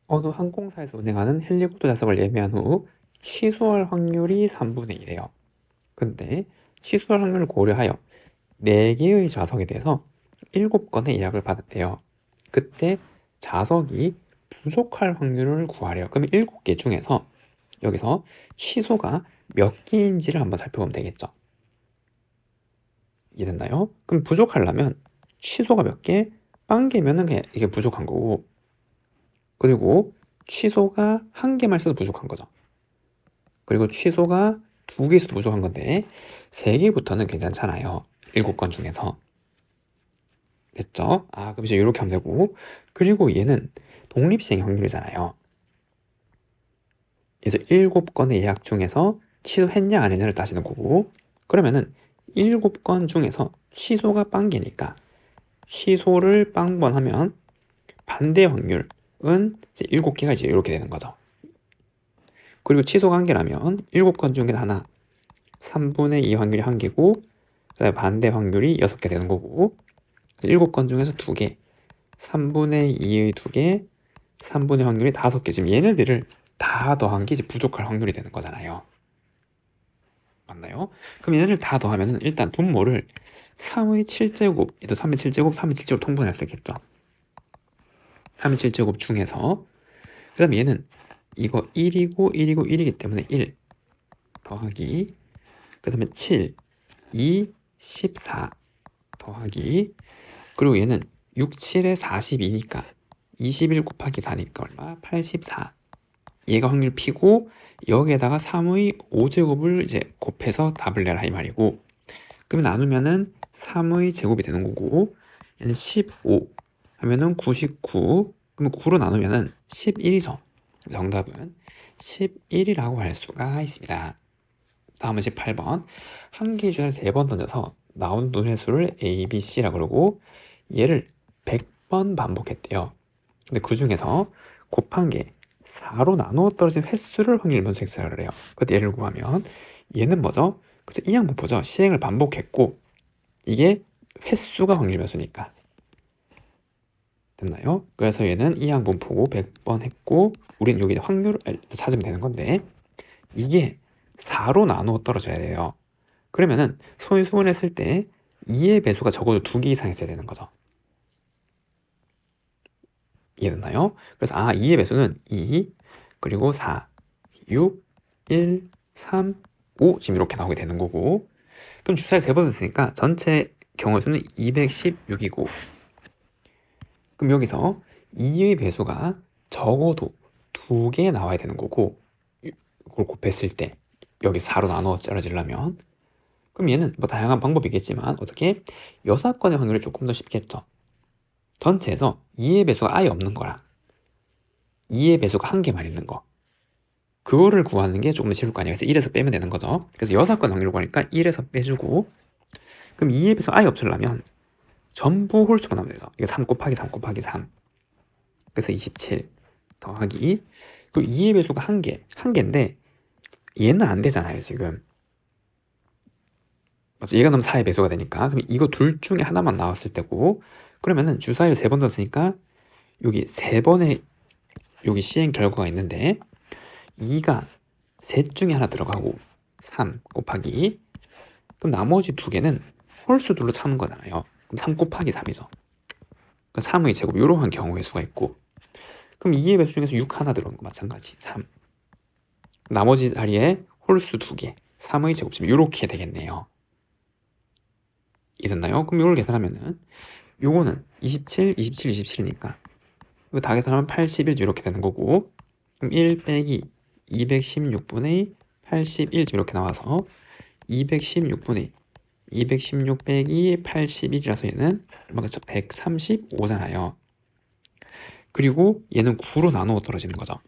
어느 항공사에서 운행하는 헬리콥터 좌석을 예매한 후 취소할 확률이 3분의 1이에요. 근데 취소할 확률을 고려하여 4개의 좌석에 대해서 7건의 예약을 받았대요. 그때 좌석이 부족할 확률을 구하래요. 그러면 7개 중에서 여기서 취소가 몇 개인지를 한번 살펴보면 되겠죠. 이해됐나요? 그럼 부족하려면 취소가 몇 개? 1개면은 그냥 이게 부족한 거고, 그리고 취소가 1개만 있어도 부족한 거죠. 그리고 취소가 2개 있어도 부족한 건데 3개부터는 괜찮잖아요. 7건 중에서. 됐죠? 그럼 이제 이렇게 하면 되고, 그리고 얘는 독립시행 확률이잖아요. 그래서 7건의 예약 중에서 취소했냐 안 했냐를 따지는 거고, 그러면은 7건 중에서 취소가 1개니까 취소를 1번 하면 반대 확률은 이제 7개가 이제 이렇게 되는 거죠. 그리고 치속 한 개라면 7건 중에 하나 3분의 2 확률이 한 개고 그다음에 반대 확률이 6개 되는 거고 7건 중에서 2개 3분의 2의 2개 3분의 확률이 5개. 지금 얘네들을 다 더한 게 이제 부족할 확률이 되는 거잖아요. 맞나요? 그럼 얘네를 다 더하면은 일단 분모를 3의 7제곱, 얘도 3의 7제곱, 3의 7제곱 통분할 수 있겠죠. 3의 7제곱 중에서 그 다음에 얘는 이거 1이고 1이고 1이기 때문에 1 더하기 그 다음에 7, 2, 14 더하기 그리고 얘는 6, 7에 42니까 21 곱하기 4니까 얼마? 84 얘가 확률 P고 여기에다가 3의 5제곱을 이제 곱해서 답을 내라 이 말이고 그러면 나누면은 3의 제곱이 되는 거고 얘는 15 하면은 99 그러면 9로 나누면은 11이죠. 정답은 11이라고 할 수가 있습니다. 다음은 18번 한 개의 주사를 3번 던져서 나온 눈의 수를 A, B, C라고 그러고 얘를 100번 반복했대요. 근데 그 중에서 곱한 게 4로 나누어 떨어진 횟수를 확률 변수 X라 그래요. 그때 얘를 구하면 얘는 뭐죠? 그래서 이 양분포죠. 시행을 반복했고 이게 횟수가 확률 변수니까 됐나요? 그래서 얘는 이 양분포고 100번 했고 우린 여기 확률을 찾으면 되는 건데 이게 4로 나누어 떨어져야 돼요. 그러면은 소인수분했을 때 2의 배수가 적어도 2개 이상 있어야 되는 거죠. 이해됐나요? 그래서 2의 배수는 2 그리고 4 6 1 3 5 지금 이렇게 나오게 되는 거고 그럼 주사를 3번 했으니까 전체 경우의 수는 216이고 그럼 여기서 2의 배수가 적어도 2개 나와야 되는 거고 이걸 곱했을 때 여기 4로 나눠 떨어지려면 그럼 얘는 뭐 다양한 방법이 있겠지만 어떻게 6건의 확률이 조금 더 쉽겠죠. 전체에서 2의 배수가 아예 없는 거랑 2의 배수가 1개만 있는 거 그거를 구하는 게 조금 더 쉬울 거 아니에요. 그래서 1에서 빼면 되는 거죠. 그래서 6건 확률을 구하니까 1에서 빼주고 그럼 2의 배수 아예 없으려면 전부 홀수가 나오면 되죠. 이게 3 곱하기 3 곱하기 3 그래서 27 더하기 그리고 2의 배수가 1개인데 얘는 안 되잖아요 지금. 그래서 얘가 넣으면 4의 배수가 되니까 그럼 이거 둘 중에 하나만 나왔을 때고 그러면은 주사위를 3번 뒀으니까 여기 3번의 여기 시행 결과가 있는데 2가 셋 중에 하나 들어가고 3 곱하기 그럼 나머지 2개는 홀수들로 참는 거잖아요. 그럼 3 곱하기 3이죠. 그러니까 3의 제곱 이러한 경우의 수가 있고 그럼 2의 배수 중에서 6 하나 들어오는 거 마찬가지 3 나머지 자리에 홀수 2개 3의 제곱쯤 이렇게 되겠네요. 이해됐나요? 그럼 이걸 계산하면은 요거는 27, 27, 27이니까 이거 다 계산하면 81 이렇게 되는 거고 그럼 1 빼기 216분의 81 이렇게 나와서 216분의 216 빼기 81이라서 얘는 얼마겠죠? 135잖아요. 그리고 얘는 9로 나누어 떨어지는 거죠.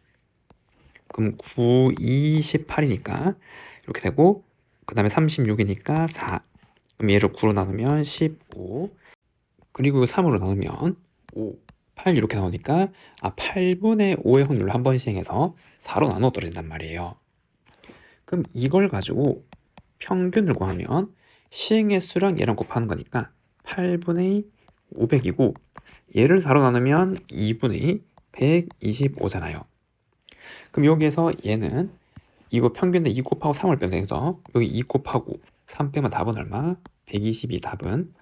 그럼 9, 2, 18이니까 이렇게 되고 그 다음에 36이니까 4 그럼 얘를 9로 나누면 15 그리고 3으로 나누면 5, 8 이렇게 나오니까 8분의 5의 확률로 한 번 시행해서 4로 나누어 떨어진단 말이에요. 그럼 이걸 가지고 평균을 구하면 시행의 수랑 얘랑 곱하는 거니까 8분의 500이고 얘를 4로 나누면 2분의 125잖아요. 그럼 여기에서 얘는 이거 평균인데 2 곱하고 3을 빼면 되죠. 여기 2 곱하고 3 빼면 답은 얼마? 122 답은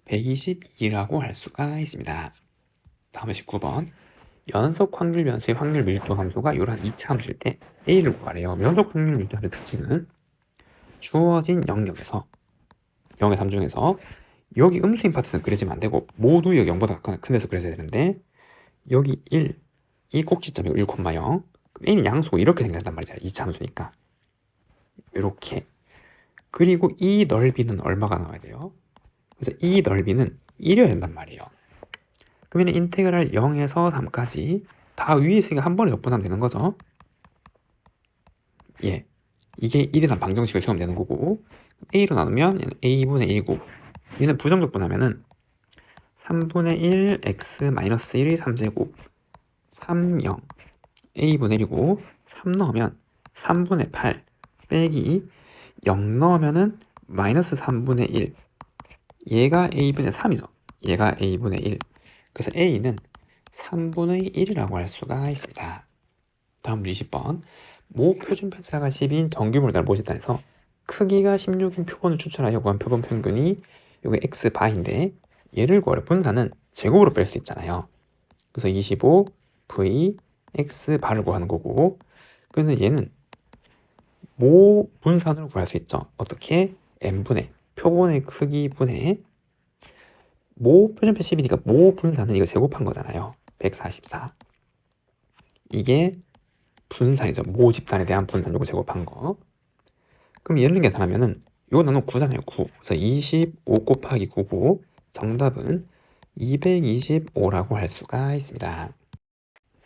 122라고 할 수가 있습니다. 다음은 19번 연속 확률 변수의 확률 밀도 함수가 요런 2차 함수일 때 A를 구하래요. 연속 확률 밀도의 특징은 주어진 영역에서 0의 3 중에서 여기 음수인 파트는 그려지면 안 되고 모두 여기 0보다 큰 데서 그려져야 되는데 여기 1, 이 꼭지점이고 1,0 A는 양수고 이렇게 생겼단 말이죠. 2차 함수니까 이렇게 그리고 이 넓이는 얼마가 나와야 돼요? 그래서 이 넓이는 1이어야 된단 말이에요. 그러면 인테그랄 0에서 3까지 다 위에 있으니까 한 번에 역분하면 되는 거죠. 예, 이게 1이란 방정식을 세우면 되는 거고 A로 나누면 얘는 A분의 1이고 얘는 부정적분하면은 3분의 1 x-1이 3제곱 3, 0 A분의 1이고 3 넣으면 3분의 8 빼기 0 넣으면은 마이너스 3분의 1. 얘가 a분의 3이죠. 얘가 a분의 1. 그래서 a는 3분의 1이라고 할 수가 있습니다. 다음 20번. 모 표준 편차가 10인 정규모를 모집단에서 크기가 16인 표본을 추출하여 구한 표본 평균이 요게 x 바인데 얘를 구하려 분산은 제곱으로 뺄 수 있잖아요. 그래서 25 v x 바를 구하는 거고, 그래서 얘는 모 분산을 구할 수 있죠. 어떻게? n분의 표본의 크기 분의 모 표준편 10이니까 모 분산은 이거 제곱한 거잖아요. 144. 이게 분산이죠. 모 집단에 대한 분산 요거 제곱한 거. 그럼 얘를 계산하면은 요거 나누면 9잖아요. 9. 그래서 25 곱하기 9고 정답은 225라고 할 수가 있습니다.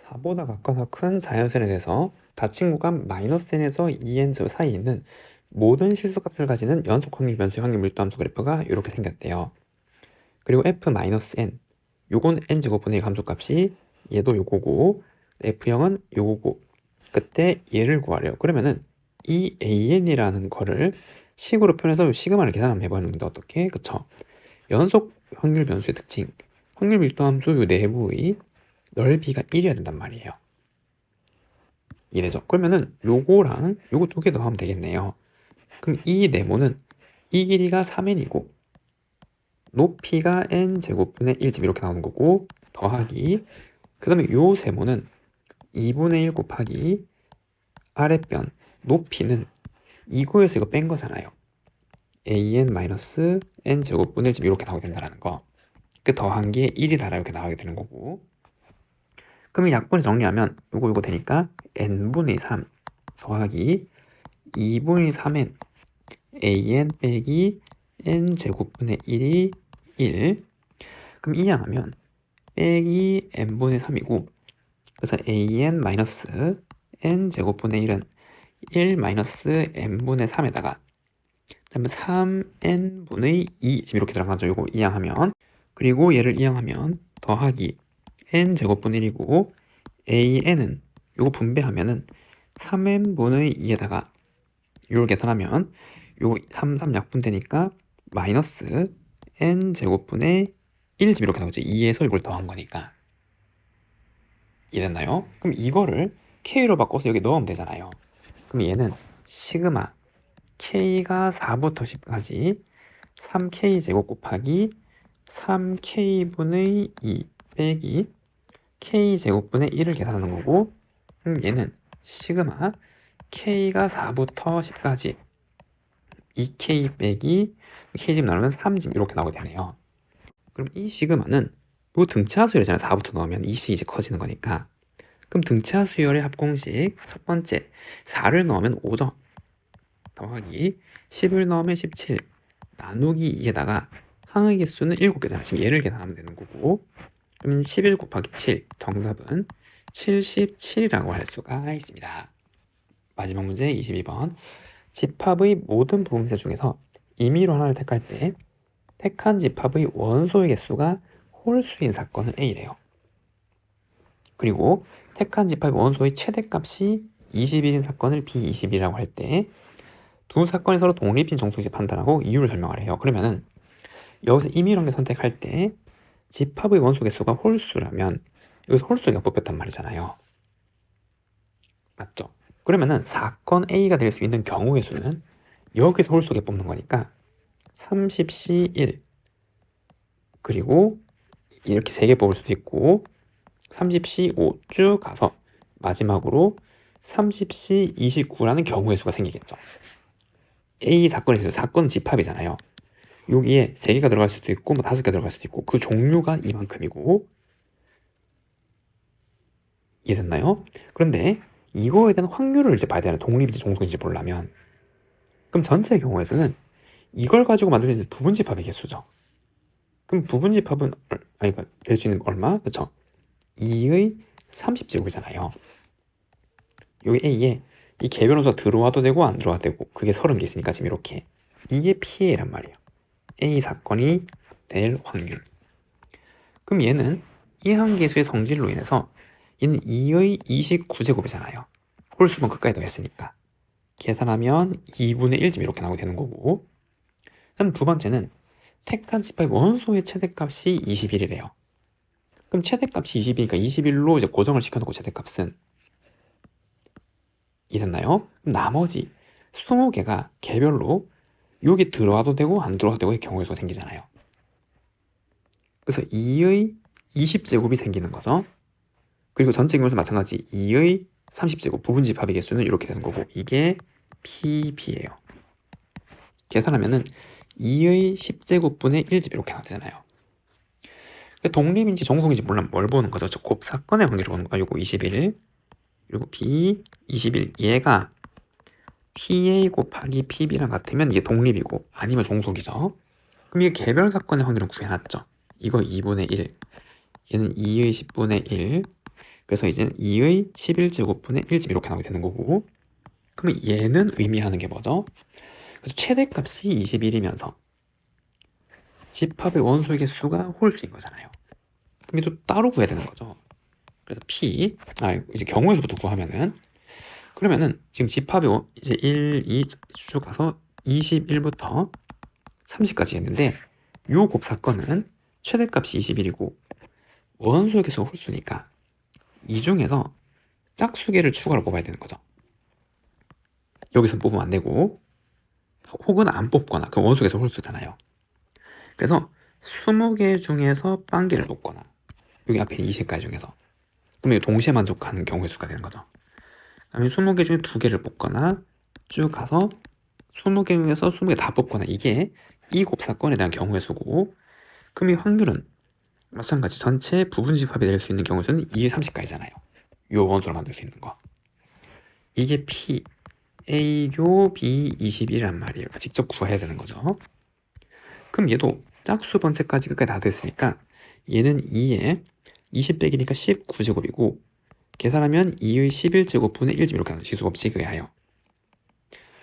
4보다 같거나 큰 자연수에 대해서 닫힌 구간 마이너스 n에서 2n 사이에 있는 모든 실수값을 가지는 연속 확률 변수의 확률 밀도함수 그래프가 이렇게 생겼대요. 그리고 f-n 요건 n제곱분의 1 함수값이 얘도 요거고 f0은 요거고 그때 얘를 구하래요. 그러면은 이 an이라는 거를 식으로 표현해서 시그마를 계산 한번 해보는데 어떻게? 그쵸? 연속 확률 변수의 특징 확률 밀도함수 요 내부의 넓이가 1이어야 된단 말이에요. 이래죠. 그러면은 요거랑 요거 두 개 더 하면 되겠네요. 그럼 이 네모는 이 길이가 3n이고 높이가 n제곱분의 1 이렇게 나오는 거고 더하기 그 다음에 요 세모는 2분의 1 곱하기 아랫변 높이는 이거에서 이거 뺀 거잖아요. an-n제곱분의 1 이렇게 나오게 된다는 거. 그 더한 게 1이다라 이렇게 나오게 되는 거고. 그럼 이 약분을 정리하면 요거 되니까 n분의 3 더하기 2분의 3n an 빼기 n제곱분의 1이 1. 그럼 이항하면 빼기 n분의 3이고 그래서 an 마이너스 n제곱분의 1은 1 마이너스 n분의 3에다가 그다음에 3n분의 2 지금 이렇게 들어가죠. 요거 이항하면 그리고 얘를 이항하면 더하기 n제곱분의 1이고 an은 요거 분배하면은 3n분의 2에다가 요걸 계산하면 요 3 약분되니까 마이너스 n제곱분의 1 지금 이렇게 나오죠. 2에서 이걸 더한 거니까. 이해됐나요? 그럼 이거를 k로 바꿔서 여기 넣으면 되잖아요. 그럼 얘는 시그마 k가 4부터 10까지 3k 제곱 곱하기 3k분의 2 빼기 k 제곱분의 1을 계산하는 거고, 얘는 시그마 k가 4부터 10까지 2k 빼기 k 집 나누면 3집 이렇게 나오게 되네요. 그럼 이 시그마는 요 등차 수열이잖아요. 4부터 넣으면 이씩 이제 커지는 거니까. 그럼 등차 수열의 합공식 첫 번째 4를 넣으면 5죠. 더하기 10을 넣으면 17 나누기 2에다가 항의 개수는 7개잖아. 지금 얘를 계산하면 되는 거고 그러면 11 곱하기 7 정답은 77이라고 할 수가 있습니다. 마지막 문제 22번 집합의 모든 부분세 중에서 임의로 하나를 택할 때 택한 집합의 원소의 개수가 홀수인 사건은 A래요. 그리고 택한 집합의 원소의 최대값이 21인 사건을 B20이라고 할 때 두 사건이 서로 독립인 정수인지 판단하고 이유를 설명하래요. 그러면은 여기서 임의로 선택할 때 집합의 원소 개수가 홀수라면 여기서 홀수가 뽑혔단 말이잖아요. 맞죠? 그러면은 사건 A가 될 수 있는 경우의 수는 여기서 홀수가 뽑는 거니까 30C1 그리고 이렇게 3개 뽑을 수도 있고 30C5 쭉 가서 마지막으로 30C29라는 경우의 수가 생기겠죠. A 사건에서 사건 집합이잖아요. 여기에 3개가 들어갈 수도 있고 뭐 5개 들어갈 수도 있고 그 종류가 이만큼이고 이해됐나요? 그런데 이거에 대한 확률을 이제 봐야 되잖아요. 독립인지 종속인지 보려면. 그럼 전체 경우에서는 이걸 가지고 만들 수 있는 부분집합의 개수죠. 그럼 부분집합은 그러니까 될 수 있는 얼마? 그쵸? 2의 30제곱이잖아요. 여기 A에 이 개변호수가 들어와도 되고 안 들어와도 되고 그게 30개 있으니까 지금 이렇게 이게 PA란 말이에요. A 사건이 될 확률. 그럼 얘는 이 한 개수의 성질로 인해서 얘는 2의 29제곱이잖아요. 홀수분 끝까지 더했으니까 계산하면 2분의 1쯤 이렇게 나오게 되는 거고, 그다음 두 번째는 택한 집합의 원소의 최대값이 21이래요. 그럼 최대값이 20이니까 21로 이제 고정을 시켜놓고 최대값은 이랬나요? 그럼 나머지 20개가 개별로 여기 들어와도 되고 안 들어와도 되고의 경우의 수가 생기잖아요. 그래서 2의 20제곱이 생기는 거죠. 그리고 전체 경우에서 마찬가지 2의 30제곱 부분 집합의 개수는 이렇게 되는 거고, 이게 PB예요. 계산하면은 2의 10제곱분의 1집 이렇게 나되잖아요. 독립인지 정속인지 몰라 뭘 보는 거죠? 저 곱사건의 확률을 보는 거야. 요거 21 그리고 B 21, 얘가 PA 곱하기 PB랑 같으면 이게 독립이고 아니면 종속이죠. 그럼 이게 개별 사건의 확률은 구해놨죠. 이거 2분의 1, 얘는 2의 10분의 1, 그래서 이제는 2의 11제곱분의 1집 이렇게 나오게 되는 거고, 그러면 얘는 의미하는 게 뭐죠? 그래서 최대값이 21이면서 집합의 원소의 개수가 홀수인 거잖아요. 그럼 이도 따로 구해야 되는 거죠. 그래서 P, 이제 경우의 수부터 구하면은, 그러면은 지금 집합이 이제 1, 2 쭉 가서 21부터 30까지 했는데, 요 곱사건은 최대값이 21이고 원소의 개수가 홀수니까 이 중에서 짝수개를 추가로 뽑아야 되는 거죠. 여기서 뽑으면 안 되고, 혹은 안 뽑거나, 그럼 원소의 개수 홀수잖아요. 그래서 20개 중에서 빵개를 뽑거나, 여기 앞에 20가지 중에서, 그럼 이거 동시에 만족하는 경우의 수가 되는 거죠. 그다음에 20개 중에 2개를 뽑거나 쭉 가서 20개 중에서 20개 다 뽑거나, 이게 이 곱사건에 대한 경우의 수고, 그럼 이 확률은 마찬가지 전체 부분 집합이 될 수 있는 경우의 수는 2의 30가지잖아요. 요 원소를 만들 수 있는 거. 이게 P, A교 B21이란 말이에요. 직접 구해야 되는 거죠. 그럼 얘도 짝수 번째까지 끝까지 다 됐으니까 얘는 2에 20 빼기니까 19제곱이고, 계산하면 2의 11제곱분의 1제곱 이렇게 하는 지수법칙에 의하여.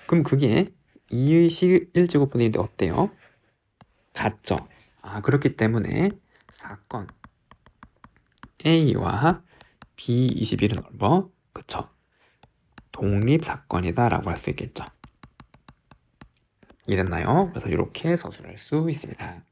그럼 그게 2의 11제곱분의 1인데 어때요? 같죠? 그렇기 때문에 사건 A와 B21은 넓어, 그쵸? 독립사건이다 라고 할 수 있겠죠. 이해됐나요? 그래서 이렇게 서술할 수 있습니다.